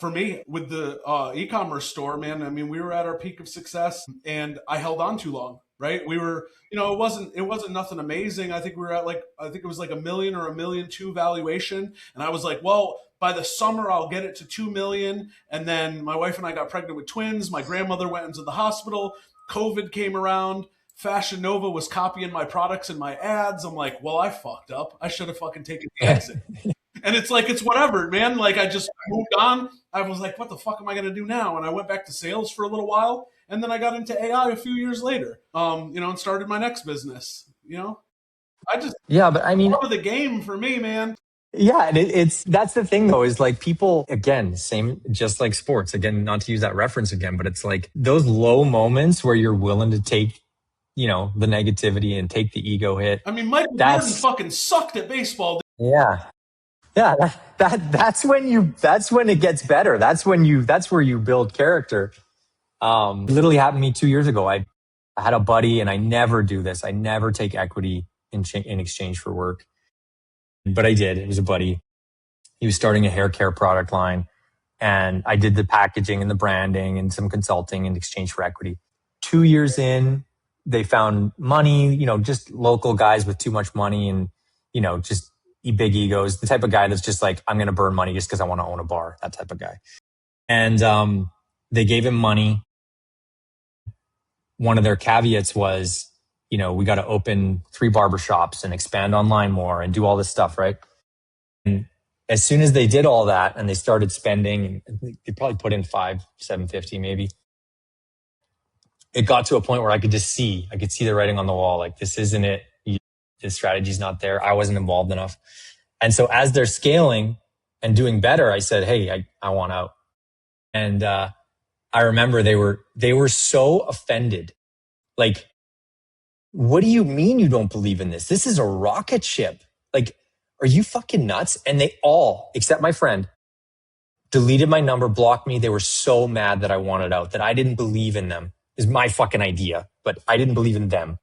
For me with the e-commerce store, man, I mean, we were at our peak of success and I held on too long, right? We were, it wasn't nothing amazing. I think we were at I think it was like $1 million or $1.2 million valuation. And I was like, well, by the summer, I'll get it to 2 million. And then my wife and I got pregnant with twins. My grandmother went into the hospital. COVID came around. Fashion Nova was copying my products and my ads. I'm like, well, I fucked up. I should have fucking taken the exit. And it's like, it's whatever, man. Like I just moved on. I was like, what the fuck am I going to do now? And I went back to sales for a little while. And then I got into AI a few years later, and started my next business, but I mean, love the game for me, man. Yeah. And that's the thing though, is like people, again, same, just like sports, again, not to use that reference again, but it's like those low moments where you're willing to take, the negativity and take the ego hit. I mean, Michael Jordan fucking sucked at baseball. Yeah. Yeah, that's when it gets better. that's where you build character. Literally happened to me 2 years ago. I had a buddy, and I never do this. I never take equity in exchange for work, but I did. It was a buddy. He was starting a hair care product line, and I did the packaging and the branding and some consulting in exchange for equity. 2 years in, they found money, just local guys with too much money and, just big egos, the type of guy that's just like, I'm going to burn money just because I want to own a bar, that type of guy. And they gave him money. One of their caveats was, we got to open 3 barbershops and expand online more and do all this stuff, right? And as soon as they did all that and they started spending, they probably put in $750 maybe. It got to a point where I could see the writing on the wall. Like, this isn't it. The strategy's not there. I wasn't involved enough. And so as they're scaling and doing better, I said, hey, I want out. And I remember they were so offended. Like, what do you mean you don't believe in this? This is a rocket ship. Like, are you fucking nuts? And they all, except my friend, deleted my number, blocked me. They were so mad that I wanted out, that I didn't believe in them. Is my fucking idea, but I didn't believe in them.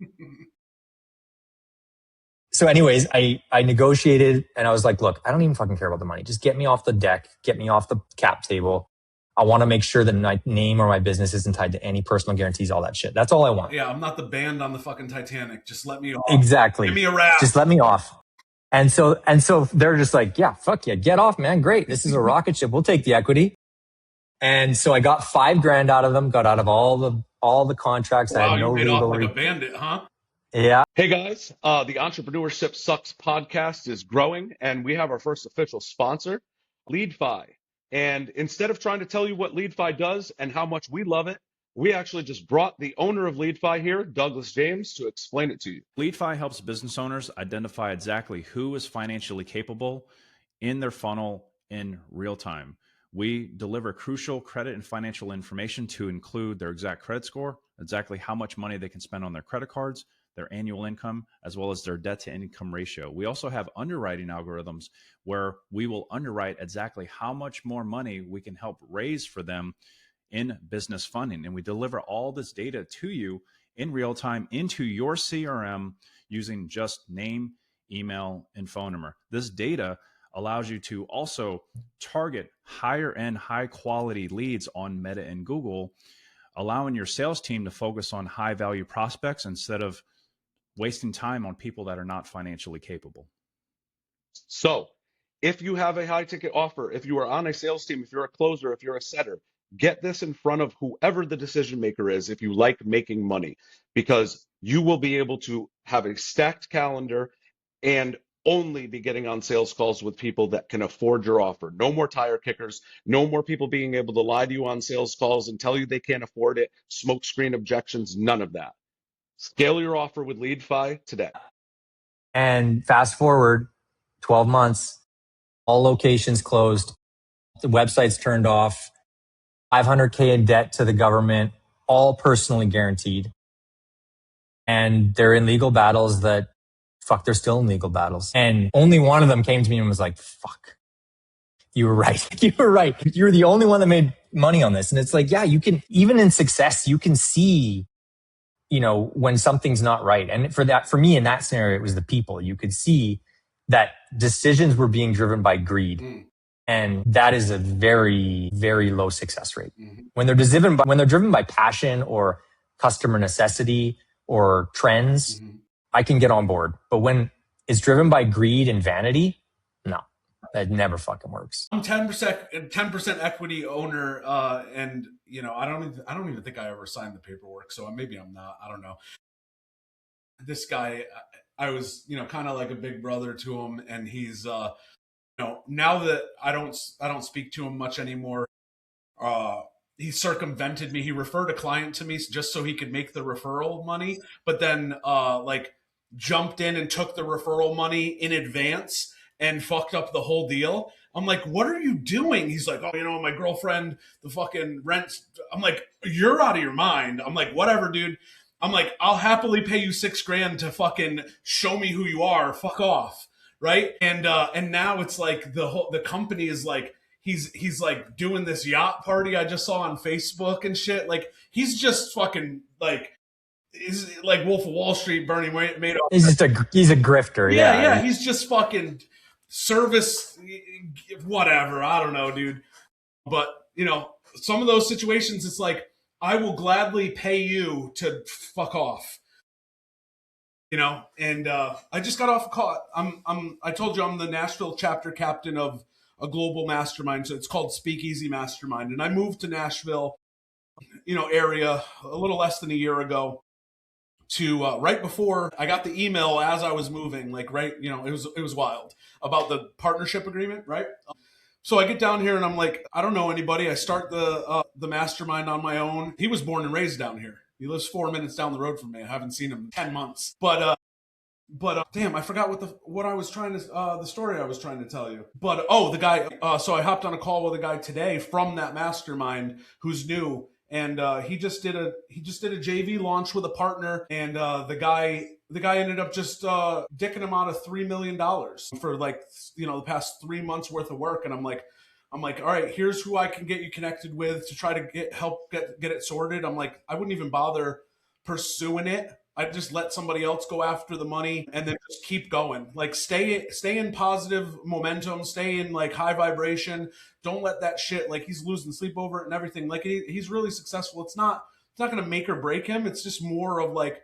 So anyways, I negotiated and I was like, look, I don't even fucking care about the money. Just get me off the deck, get me off the cap table. I want to make sure that my name or my business isn't tied to any personal guarantees, all that shit. That's all I want. Yeah, I'm not the band on the fucking Titanic. Just let me off. Exactly. Give me a rap. Just let me off. And so they're just like, yeah, fuck yeah, get off, man. Great. This is a rocket ship. We'll take the equity. And so I got $5,000 out of them, got out of all the contracts. Wow, I had no you made legal. off like a bandit, huh? Yeah. Hey guys, the Entrepreneurship Sucks podcast is growing, and we have our first official sponsor, LeadFi. And instead of trying to tell you what LeadFi does and how much we love it, we actually just brought the owner of LeadFi here, Douglas James, to explain it to you. LeadFi helps business owners identify exactly who is financially capable in their funnel in real time. We deliver crucial credit and financial information to include their exact credit score, exactly how much money they can spend on their credit cards, their annual income, as well as their debt to income ratio. We also have underwriting algorithms where we will underwrite exactly how much more money we can help raise for them in business funding. And we deliver all this data to you in real time into your CRM using just name, email, and phone number. This data allows you to also target higher end, high quality leads on Meta and Google, allowing your sales team to focus on high value prospects instead of wasting time on people that are not financially capable. So if you have a high ticket offer, if you are on a sales team, if you're a closer, if you're a setter, get this in front of whoever the decision maker is if you like making money, because you will be able to have a stacked calendar and only be getting on sales calls with people that can afford your offer. No more tire kickers, no more people being able to lie to you on sales calls and tell you they can't afford it, smoke screen objections, none of that. Scale your offer with LeadFi today. And fast forward 12 months, all locations closed, the website's turned off, 500K in debt to the government, all personally guaranteed. And they're in legal battles that, they're still in legal battles. And only one of them came to me and was like, fuck, you were right. You were right. You're the only one that made money on this. And it's like, yeah, you can, even in success, you can see, when something's not right. And for me in that scenario, it was the people. You could see that decisions were being driven by greed. And that is a very, very low success rate. When they're driven by passion or customer necessity or trends, I can get on board. But when it's driven by greed and vanity, no, that never fucking works. I'm 10% equity owner, and I don't even think I ever signed the paperwork. So maybe I'm not. I don't know. This guy, I was kind of like a big brother to him, and he's now that I don't speak to him much anymore. He circumvented me. He referred a client to me just so he could make the referral money, but then jumped in and took the referral money in advance and fucked up the whole deal. I'm like, what are you doing? He's like, oh, my girlfriend, the fucking rent. I'm like, you're out of your mind. I'm like, whatever, dude. I'm like, I'll happily pay you $6,000 to fucking show me who you are. Fuck off. Right. And now it's like the company is like, he's like doing this yacht party I just saw on Facebook and shit. Like, he's just fucking like, is like Wolf of Wall Street, Bernie Madoff. He's a grifter. Yeah. He's just fucking service, whatever. I don't know, dude. But some of those situations, it's like, I will gladly pay you to fuck off. And I just got off a call. I told you I'm the Nashville chapter captain of a global mastermind. So it's called Speakeasy Mastermind. And I moved to Nashville, area a little less than a year ago to right before I got the email as I was moving, like, right, it was wild about the partnership agreement, right? So I get down here and I'm like, I don't know anybody. I start the mastermind on my own. He was born and raised down here. He lives 4 minutes down the road from me. I haven't seen him in 10 months. But damn, I forgot what I was trying to the story I was trying to tell you. But the guy. So I hopped on a call with a guy today from that mastermind who's new, and he just did a JV launch with a partner, and the guy ended up just dicking him out of $3 million for the past 3 months worth of work, and I'm like, all right, here's who I can get you connected with to try to help get it sorted. I'm like, I wouldn't even bother pursuing it. I'd just let somebody else go after the money and then just keep going. Like stay in positive momentum, stay in like high vibration. Don't let that shit, like he's losing sleep over it and everything. Like he's really successful. It's not going to make or break him. It's just more of like,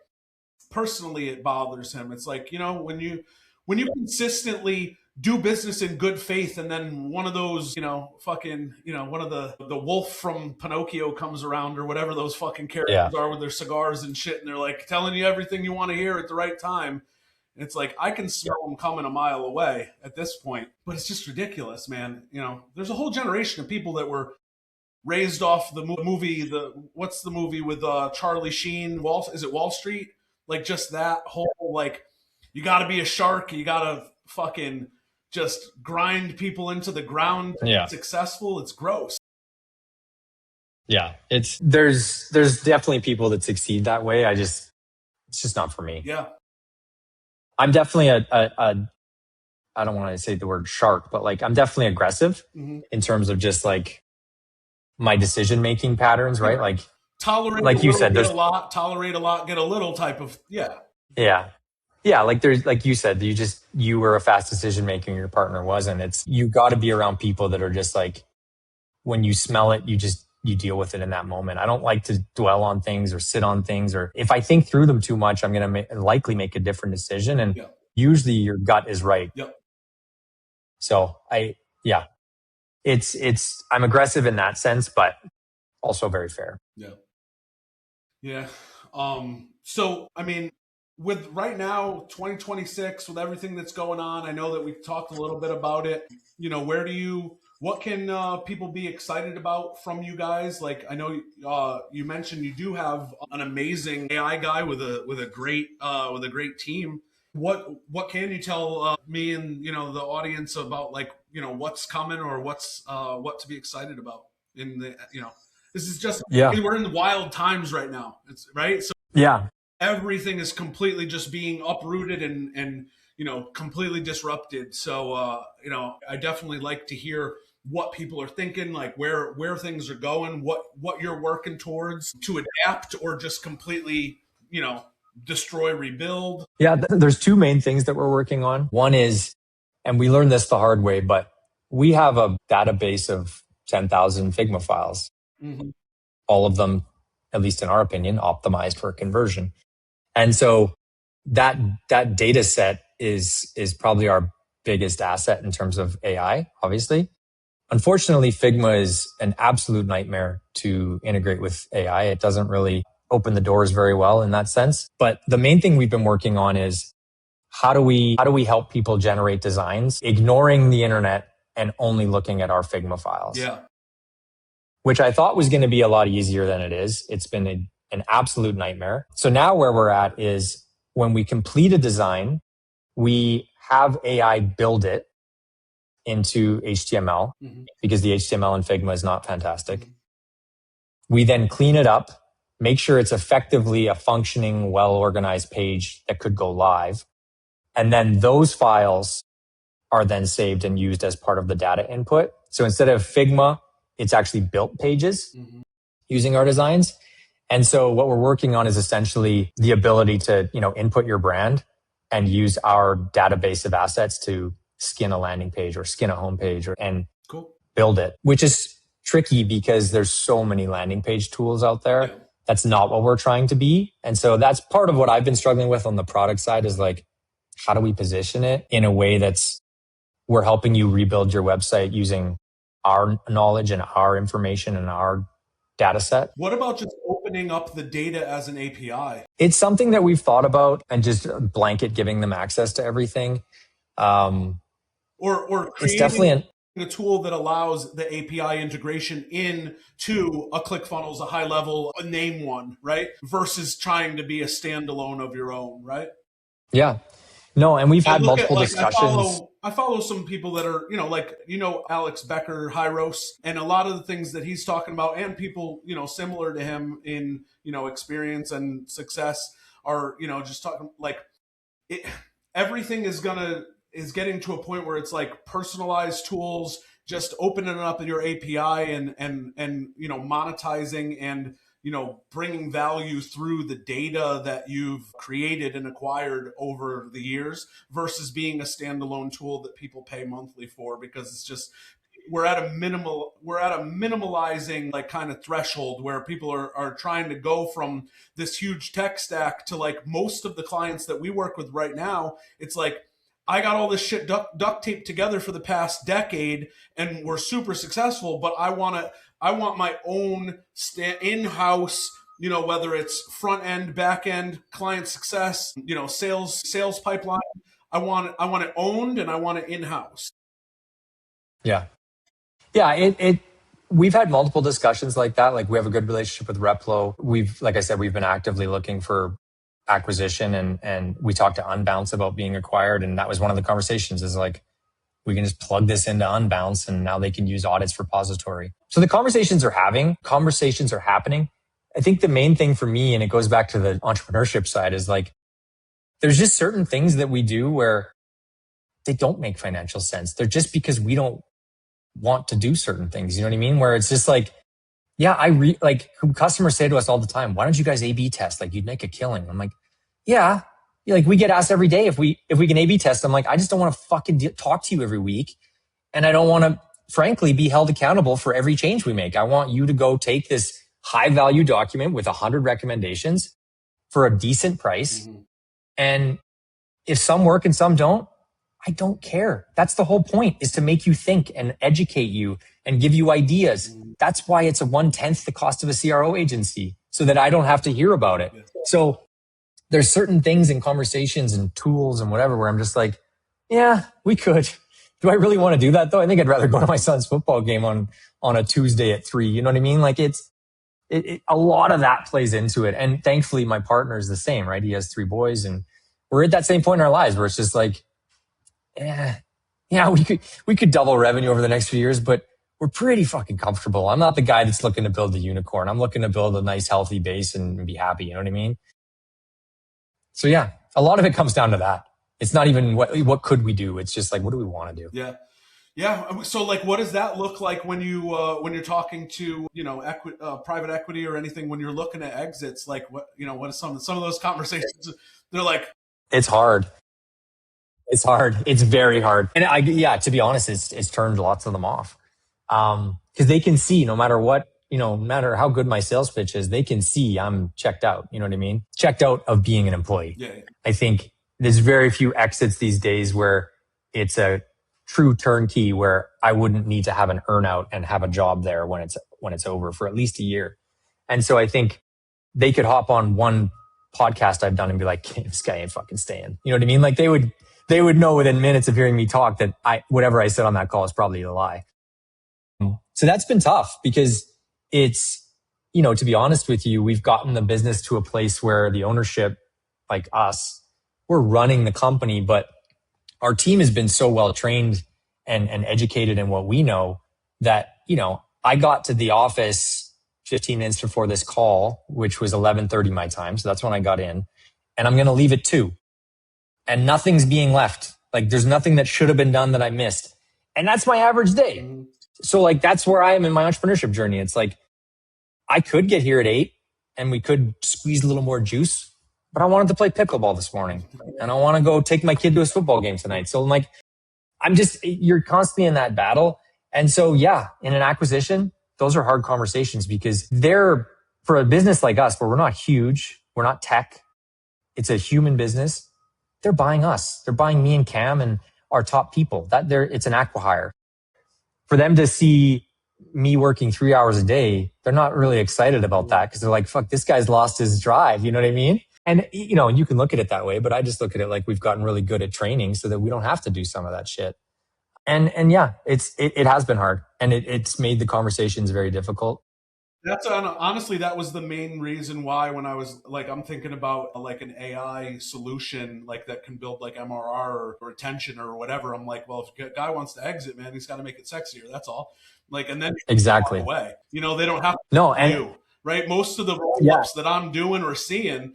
personally it bothers him. It's like, when you consistently do business in good faith and then one of those, one of the wolf from Pinocchio comes around or whatever those fucking characters are with their cigars and shit, and they're like telling you everything you want to hear at the right time. And it's like, I can smell them coming a mile away at this point, but it's just ridiculous, man. There's a whole generation of people that were raised off the movie, what's the movie with Charlie Sheen? Is it Wall Street? Like just that whole, like, you got to be a shark. You got to fucking just grind people into the ground to be successful. It's gross. Yeah. There's definitely people that succeed that way. It's just not for me. Yeah. I'm definitely I don't want to say the word shark, but like I'm definitely aggressive in terms of just like my decision-making patterns, right? Like tolerate, like you said, there's a lot, tolerate a lot, get a little type of, Yeah, like there's, like you said, you were a fast decision maker and your partner wasn't. You got to be around people that are just like, when you smell it, you deal with it in that moment. I don't like to dwell on things or sit on things, or if I think through them too much, I'm going to likely make a different decision. And usually your gut is right. Yep. So I'm aggressive in that sense, but also very fair. Yeah. Yeah. So, I mean, with right now, 2026, with everything that's going on, I know that we've talked a little bit about it. What can people be excited about from you guys? Like, I know you mentioned you do have an amazing AI guy with a great team. What can you tell me and the audience about, like, what's coming or what to be excited about in the this is just we're in the wild times right now. It's right. So everything is completely just being uprooted and completely disrupted. So I definitely like to hear what people are thinking, like where things are going, what you're working towards to adapt or just completely destroy, rebuild. There's two main things that we're working on. One is, and we learned this the hard way, but we have a database of 10,000 Figma files. Mm-hmm. All of them, at least in our opinion, optimized for conversion. And so that data set is probably our biggest asset in terms of AI, obviously. Unfortunately, Figma is an absolute nightmare to integrate with AI. It doesn't really open the doors very well in that sense. But the main thing we've been working on is how do we help people generate designs, ignoring the internet and only looking at our Figma files? Yeah. Which I thought was going to be a lot easier than it is. It's been an absolute nightmare. So now where we're at is when we complete a design, we have AI build it into HTML because the HTML in Figma is not fantastic. We then clean it up, make sure it's effectively a functioning, well-organized page that could go live. And then those files are then saved and used as part of the data input. So instead of Figma, it's actually built pages using our designs. And so what we're working on is essentially the ability to, input your brand and use our database of assets to skin a landing page or skin a homepage and build it, which is tricky because there's so many landing page tools out there that's not what we're trying to be. And so that's part of what I've been struggling with on the product side is like, how do we position it in a way that's we're helping you rebuild your website using our knowledge and our information and our data set. What about just opening up the data as an API? It's something that we've thought about and just blanket giving them access to everything. Or it's definitely a tool that allows the API integration into a ClickFunnels, a high level, a name one, right? Versus trying to be a standalone of your own, right? Yeah. No, and we've had multiple discussions. I follow some people that are, Alex Becker, Hyros, and a lot of the things that he's talking about, and people, similar to him in, experience and success are, just talking like everything is getting to a point where it's like personalized tools, just opening up your API and monetizing and bringing value through the data that you've created and acquired over the years versus being a standalone tool that people pay monthly for, because it's just we're at a minimalizing like kind of threshold where people are trying to go from this huge tech stack to like most of the clients that we work with right now. It's like, I got all this shit duct taped together for the past decade and we're super successful, but I want my own in-house, whether it's front end, back end, client success, sales pipeline. I want it owned and I want it in-house. Yeah. Yeah. We've had multiple discussions like that. Like we have a good relationship with Replo. Like I said, we've been actively looking for acquisition and we talked to Unbounce about being acquired. And that was one of the conversations is like, we can just plug this into Unbounce and now they can use Oddit's repository. So the conversations are happening. I think the main thing for me, and it goes back to the entrepreneurship side, is like, there's just certain things that we do where they don't make financial sense. They're just because we don't want to do certain things. You know what I mean? Where it's just like, yeah, like customers say to us all the time, why don't you guys A/B test? Like you'd make a killing. I'm like, yeah. Like we get asked every day if we can A/B test. I'm like, I just don't want to fucking talk to you every week. And I don't want to, frankly, be held accountable for every change we make. I want you to go take this high value document with 100 recommendations for a decent price. Mm-hmm. And if some work and some don't, I don't care. That's the whole point, is to make you think and educate you and give you ideas. Mm-hmm. That's why it's 1/10 the cost of a CRO agency, so that I don't have to hear about it. Yeah. So there's certain things in conversations and tools and whatever where I'm just like, yeah, we could. Do I really want to do that though? I think I'd rather go to my son's football game on a Tuesday at 3. You know what I mean? Like a lot of that plays into it. And thankfully my partner is the same, right? He has 3 boys and we're at that same point in our lives where it's just like, yeah, we could double revenue over the next few years, but we're pretty fucking comfortable. I'm not the guy that's looking to build the unicorn. I'm looking to build a nice, healthy base and be happy. You know what I mean? So yeah, a lot of it comes down to that. It's not even what could we do. It's just like, what do we want to do? Yeah. Yeah. So like, what does that look like when you're talking to, private equity or anything, when you're looking at exits, like what are some of those conversations? They're like, it's hard. It's hard. It's very hard. And to be honest, it's turned lots of them off. Cause they can see no matter what, no matter how good my sales pitch is, they can see I'm checked out. You know what I mean? Checked out of being an employee. Yeah. I think there's very few exits these days where it's a true turnkey where I wouldn't need to have an earnout and have a job there when it's over for at least a year. And so I think they could hop on one podcast I've done and be like, this guy ain't fucking staying. You know what I mean? Like they would know within minutes of hearing me talk that whatever I said on that call is probably a lie. So that's been tough because it's, to be honest with you, we've gotten the business to a place where the ownership, like us, we're running the company, but our team has been so well trained and educated in what we know that, I got to the office 15 minutes before this call, which was 11:30 my time. So that's when I got in, and I'm going to leave at 2. And nothing's being left. Like there's nothing that should have been done that I missed. And that's my average day. Mm-hmm. So like, that's where I am in my entrepreneurship journey. It's like, I could get here at 8 and we could squeeze a little more juice, but I wanted to play pickleball this morning and I want to go take my kid to his football game tonight. So I'm like, you're constantly in that battle. And so, yeah, in an acquisition, those are hard conversations because they're for a business like us, where we're not huge, we're not tech, it's a human business. They're buying us. They're buying me and Cam and our top people. It's an acqui-hire. For them to see me working 3 hours a day, they're not really excited about that because they're like, fuck, this guy's lost his drive. You know what I mean? And, you can look at it that way, but I just look at it like we've gotten really good at training so that we don't have to do some of that shit. And yeah, it has been hard, and it's made the conversations very difficult. That's honestly, that was the main reason why when I was like, I'm thinking about like an AI solution like that can build like MRR or retention or whatever. I'm like, well, if a guy wants to exit, man, he's got to make it sexier. That's all. Like, and then exactly away. They don't have to no and right. Most of the roll-ups that I'm doing or seeing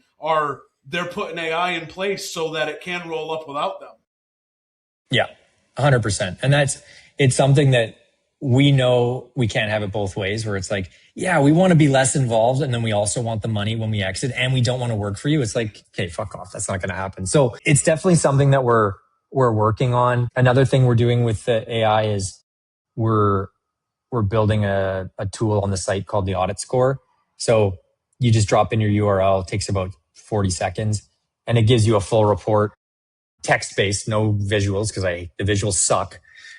they're putting AI in place so that it can roll up without them. Yeah, 100%. And it's something that we know we can't have it both ways, where it's like, yeah, we want to be less involved, and then we also want the money when we exit, and we don't want to work for you. It's like, okay, fuck off. That's not going to happen. So it's definitely something that we're working on. Another thing we're doing with the AI is we're building a tool on the site called the Oddit score. So you just drop in your URL, it takes about 40 seconds, and it gives you a full report, text-based, no visuals, because the visuals suck.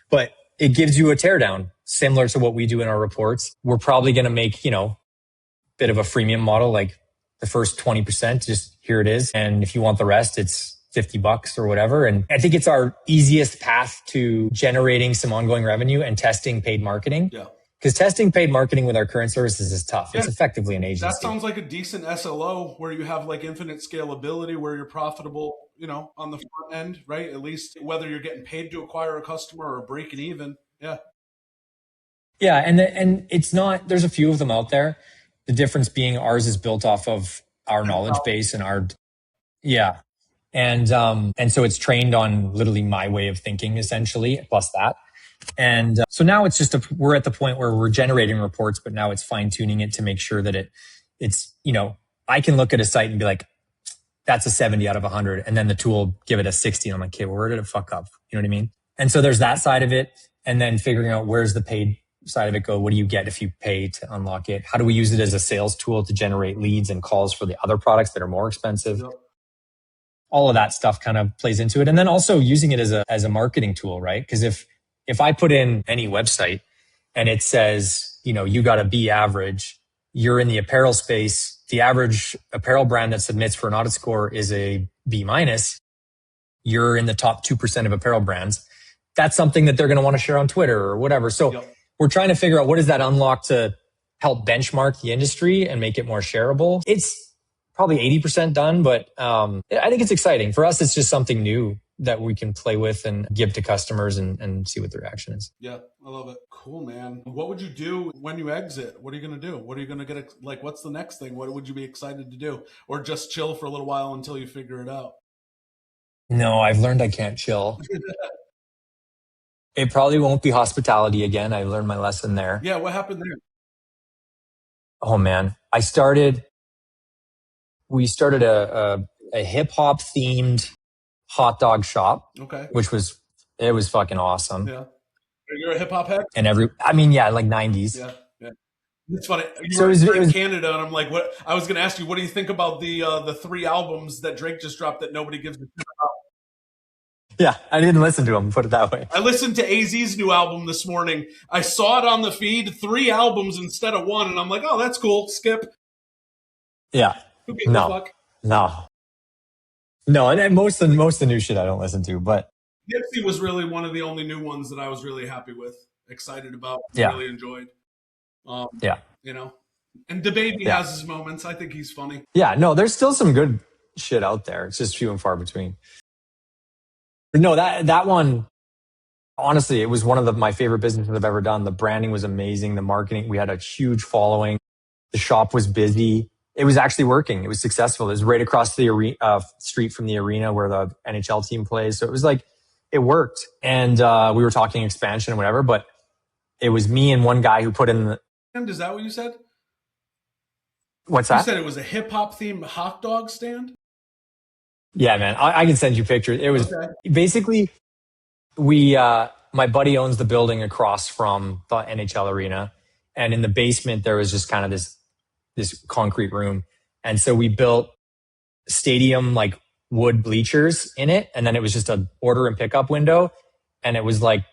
But it gives you a teardown, similar to what we do in our reports. We're probably going to make, bit of a freemium model, like the first 20%, just here it is. And if you want the rest, it's $50 or whatever. And I think it's our easiest path to generating some ongoing revenue and testing paid marketing. Yeah. Because testing paid marketing with our current services is tough. Yeah. It's effectively an agency. That sounds like a decent SLO where you have like infinite scalability, where you're profitable, on the front end, right? At least whether you're getting paid to acquire a customer or breaking even. Yeah. Yeah. And it's not, there's a few of them out there. The difference being ours is built off of our knowledge base and yeah. And so it's trained on literally my way of thinking, essentially, plus that. And so now it's just we're at the point where we're generating reports, but now it's fine tuning it to make sure that it's, I can look at a site and be like, that's a 70 out of 100. And then the tool give it a 60. And I'm like, okay, well, where did it fuck up? You know what I mean? And so there's that side of it. And then figuring out where's the paid side of it go. What do you get if you pay to unlock it? How do we use it as a sales tool to generate leads and calls for the other products that are more expensive? Yep. All of that stuff kind of plays into it. And then also using it as a marketing tool, right? Because if I put in any website and it says, you got to be average, you're in the apparel space, the average apparel brand that submits for an audit score is a B-, you're in the top 2% of apparel brands. That's something that they're going to want to share on Twitter or whatever. So we're trying to figure out what does that unlock to help benchmark the industry and make it more shareable. It's probably 80% done, but I think it's exciting. For us, it's just something new that we can play with and give to customers and see what the reaction is. Yeah, I love it. Cool, man. What would you do when you exit? What are you going to do? What are you going to get? Like, what's the next thing? What would you be excited to do? Or just chill for a little while until you figure it out? No, I've learned I can't chill. It probably won't be hospitality again. I learned my lesson there. Yeah, what happened there? Oh, man. We started a hip hop themed hot dog shop. Okay. Which was fucking awesome. Yeah. You're a hip hop head? And like 90s. Yeah. Yeah. It's funny. You were in Canada, and I'm like, what? I was going to ask you, what do you think about the 3 albums that Drake just dropped that nobody gives a shit about? Yeah, I didn't listen to him, put it that way. I listened to AZ's new album this morning. I saw it on the feed, 3 albums instead of 1, and I'm like, oh, that's cool. Skip. Yeah. Who gives a fuck? No, and most of the new shit I don't listen to, but Nipsey was really one of the only new ones that I was really happy with, excited about, really enjoyed. Yeah. And DaBaby has his moments. I think he's funny. Yeah, no, there's still some good shit out there. It's just few and far between. No, that one, honestly, it was one of my favorite businesses I've ever done. The branding was amazing. The marketing, we had a huge following. The shop was busy. It was actually working. It was successful. It was right across the street from the arena where the NHL team plays. So it was like, it worked. And we were talking expansion and whatever, but it was me and one guy who put in the... Is that what you said? What's that? You said it was a hip-hop themed hot dog stand? Yeah, man. I can send you pictures. It was basically, my buddy owns the building across from the NHL arena. And in the basement, there was just kind of this this concrete room. And so we built stadium like wood bleachers in it. And then it was just a order and pickup window. And it was like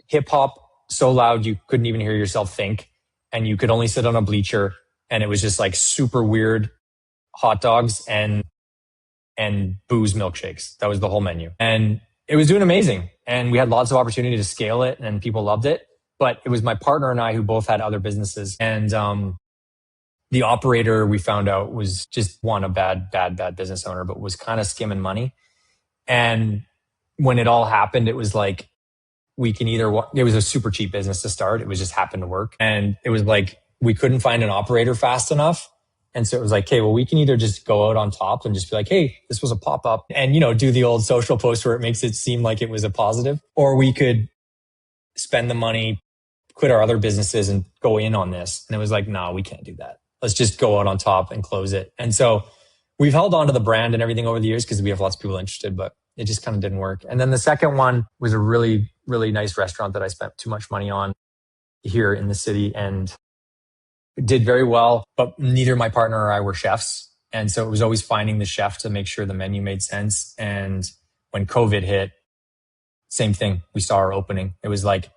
hip hop so loud you couldn't even hear yourself think. And you could only sit on a bleacher. And it was just like super weird hot dogs and booze milkshakes. That was the whole menu. And it was doing amazing. And we had lots of opportunity to scale it and people loved it. But it was my partner and I who both had other businesses. And the operator, we found out, was just a bad business owner, but was kind of skimming money. And when it all happened, it was like, it was a super cheap business to start. It was just happened to work. And it was like, we couldn't find an operator fast enough. And so it was like, okay, well, we can either just go out on top and just be like, hey, this was a pop-up and, do the old social post where it makes it seem like it was a positive, or we could spend the money, quit our other businesses and go in on this. And it was like, no, we can't do that. Let's just go out on top and close it. And so we've held on to the brand and everything over the years because we have lots of people interested, but it just kind of didn't work. And then the second one was a really, really nice restaurant that I spent too much money on here in the city and did very well, but neither my partner or I were chefs. And so it was always finding the chef to make sure the menu made sense. And when COVID hit, same thing. We saw our opening. It was like,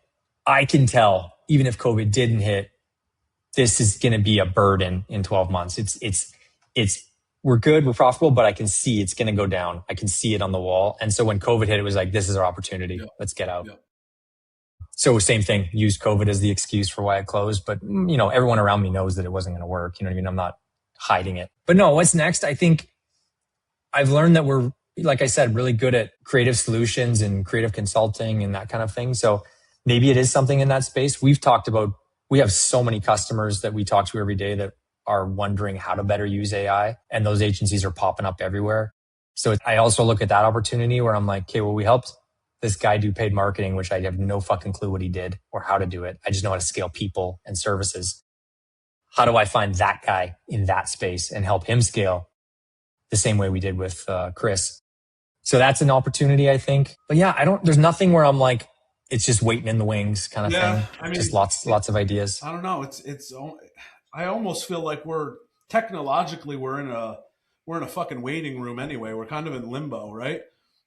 I can tell, even if COVID didn't hit, this is going to be a burden in 12 months. We're good, we're profitable, but I can see it's going to go down. I can see it on the wall. And so when COVID hit, it was like, this is our opportunity. Yeah. Let's get out. Yeah. So same thing, use COVID as the excuse for why I closed. But, everyone around me knows that it wasn't going to work. You know what I mean? I'm not hiding it. But no, what's next? I think I've learned that we're, like I said, really good at creative solutions and creative consulting and that kind of thing. So maybe it is something in that space. We have so many customers that we talk to every day that are wondering how to better use AI. And those agencies are popping up everywhere. So I also look at that opportunity where I'm like, okay, well, we helped this guy do paid marketing, which I have no fucking clue what he did or how to do it. I just know how to scale people and services. How do I find that guy in that space and help him scale the same way we did with Chris? So that's an opportunity, I think. But yeah, there's nothing where I'm like, it's just waiting in the wings kind of thing. I mean, just lots of ideas. I don't know. I almost feel like we're in a fucking waiting room anyway. We're kind of in limbo, right?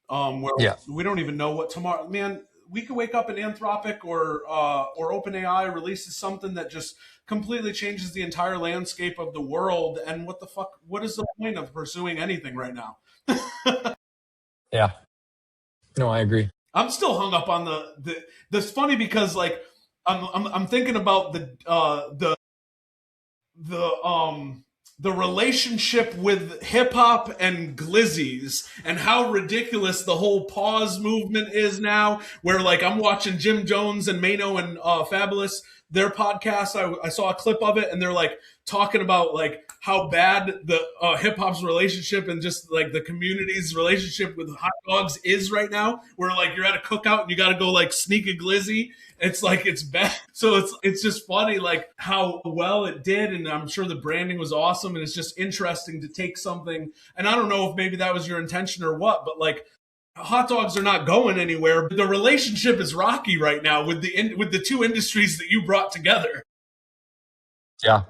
Where we don't even know what tomorrow, man, we could wake up and Anthropic or OpenAI releases something that just completely changes the entire landscape of the world. And what is the point of pursuing anything right now? Yeah. No, I agree. I'm still hung up on that's funny because like, I'm thinking about the relationship with hip hop and glizzies and how ridiculous the whole pause movement is now, where like I'm watching Jim Jones and Mano and Fabulous, their podcast. I saw a clip of it and they're like talking about like how bad the hip hop's relationship and just like the community's relationship with hot dogs is right now, where like you're at a cookout and you got to go like sneak a glizzy. It's like, it's bad. So it's just funny, like how well it did. And I'm sure the branding was awesome. And it's just interesting to take something. And I don't know if maybe that was your intention or what, but like hot dogs are not going anywhere. The relationship is rocky right now with the two industries that you brought together. Yeah.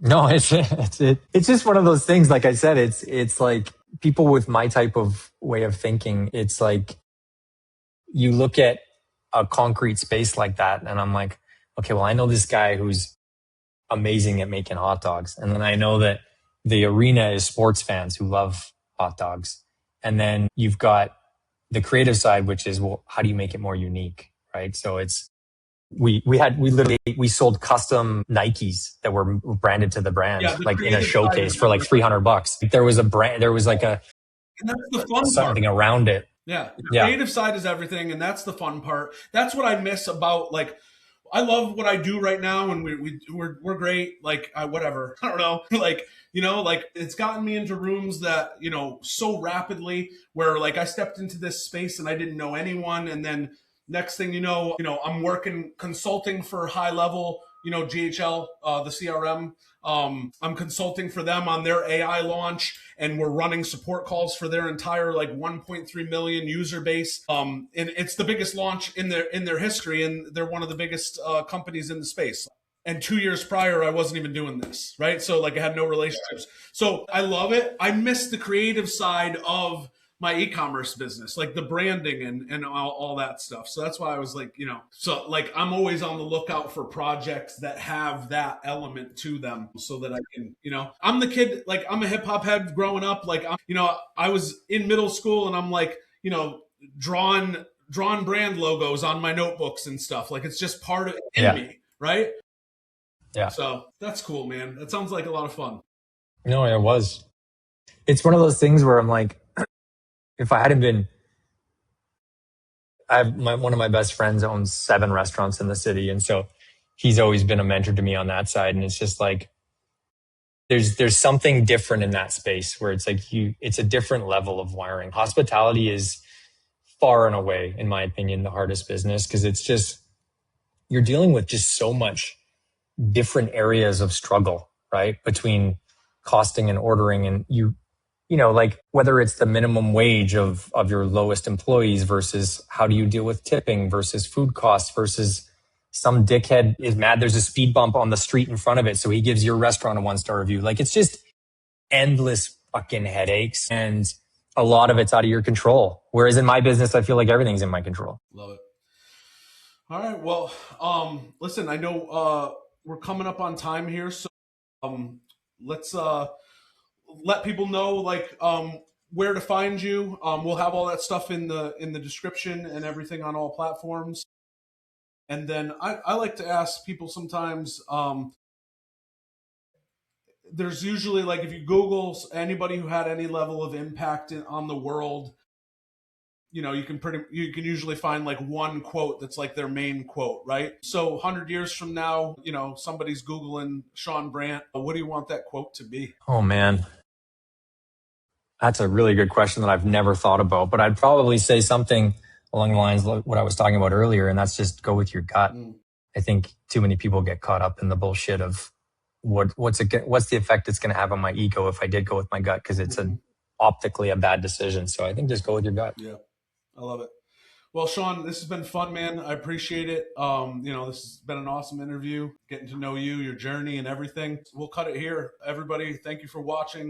No, it's just one of those things. Like I said, it's like people with my type of way of thinking. It's like you look at a concrete space like that, and I'm like, okay, well, I know this guy who's amazing at making hot dogs, and then I know that the arena is sports fans who love hot dogs, and then you've got the creative side, which is, well, how do you make it more unique, right? So it's we sold custom Nikes that were branded to the brand, like in a showcase for like $300. There was a brand, there was like and that's the fun something part around it. Yeah. The creative side is everything. And that's the fun part. That's what I miss about, like, I love what I do right now. And we're great. Like, whatever, I don't know. Like, like it's gotten me into rooms that, so rapidly where like I stepped into this space and I didn't know anyone. And then next thing I'm working consulting for high level, GHL, the CRM. I'm consulting for them on their AI launch, and we're running support calls for their entire like 1.3 million user base. And it's the biggest launch in their history, and they're one of the biggest companies in the space. And 2 years prior, I wasn't even doing this, right? So like I had no relationships. So I love it. I miss the creative side of my e-commerce business, like the branding and all that stuff. So that's why I was like, so like I'm always on the lookout for projects that have that element to them so that I can, I'm the kid, like I'm a hip hop head growing up. Like, I was in middle school and I'm like, drawn brand logos on my notebooks and stuff. Like it's just part of in me, right? Yeah. So that's cool, man. That sounds like a lot of fun. No, it was. It's one of those things where I'm like, if I hadn't been, one of my best friends owns 7 restaurants in the city. And so he's always been a mentor to me on that side. And it's just like, there's something different in that space where it's like it's a different level of wiring. Hospitality is far and away, in my opinion, the hardest business because it's just, you're dealing with just so much different areas of struggle, right? Between costing and ordering and like whether it's the minimum wage of your lowest employees versus how do you deal with tipping versus food costs versus some dickhead is mad there's a speed bump on the street in front of it. So he gives your restaurant a 1-star review. Like it's just endless fucking headaches and a lot of it's out of your control. Whereas in my business, I feel like everything's in my control. Love it. All right. Well, listen, I know we're coming up on time here. So let's let people know like where to find you. We'll have all that stuff in the description and everything on all platforms. And then I like to ask people sometimes, there's usually like if you Google anybody who had any level of impact on the world, you can usually find like one quote that's like their main quote, right? So 100 years from now, somebody's Googling Shaun Brandt. What do you want that quote to be? Oh man, that's a really good question that I've never thought about, but I'd probably say something along the lines of what I was talking about earlier, and that's just go with your gut. I think too many people get caught up in the bullshit of what's the effect it's going to have on my ego if I did go with my gut because it's optically a bad decision. So I think just go with your gut. Yeah, I love it. Well, Shaun, this has been fun, man. I appreciate it. This has been an awesome interview, getting to know you, your journey, and everything. We'll cut it here. Everybody, thank you for watching.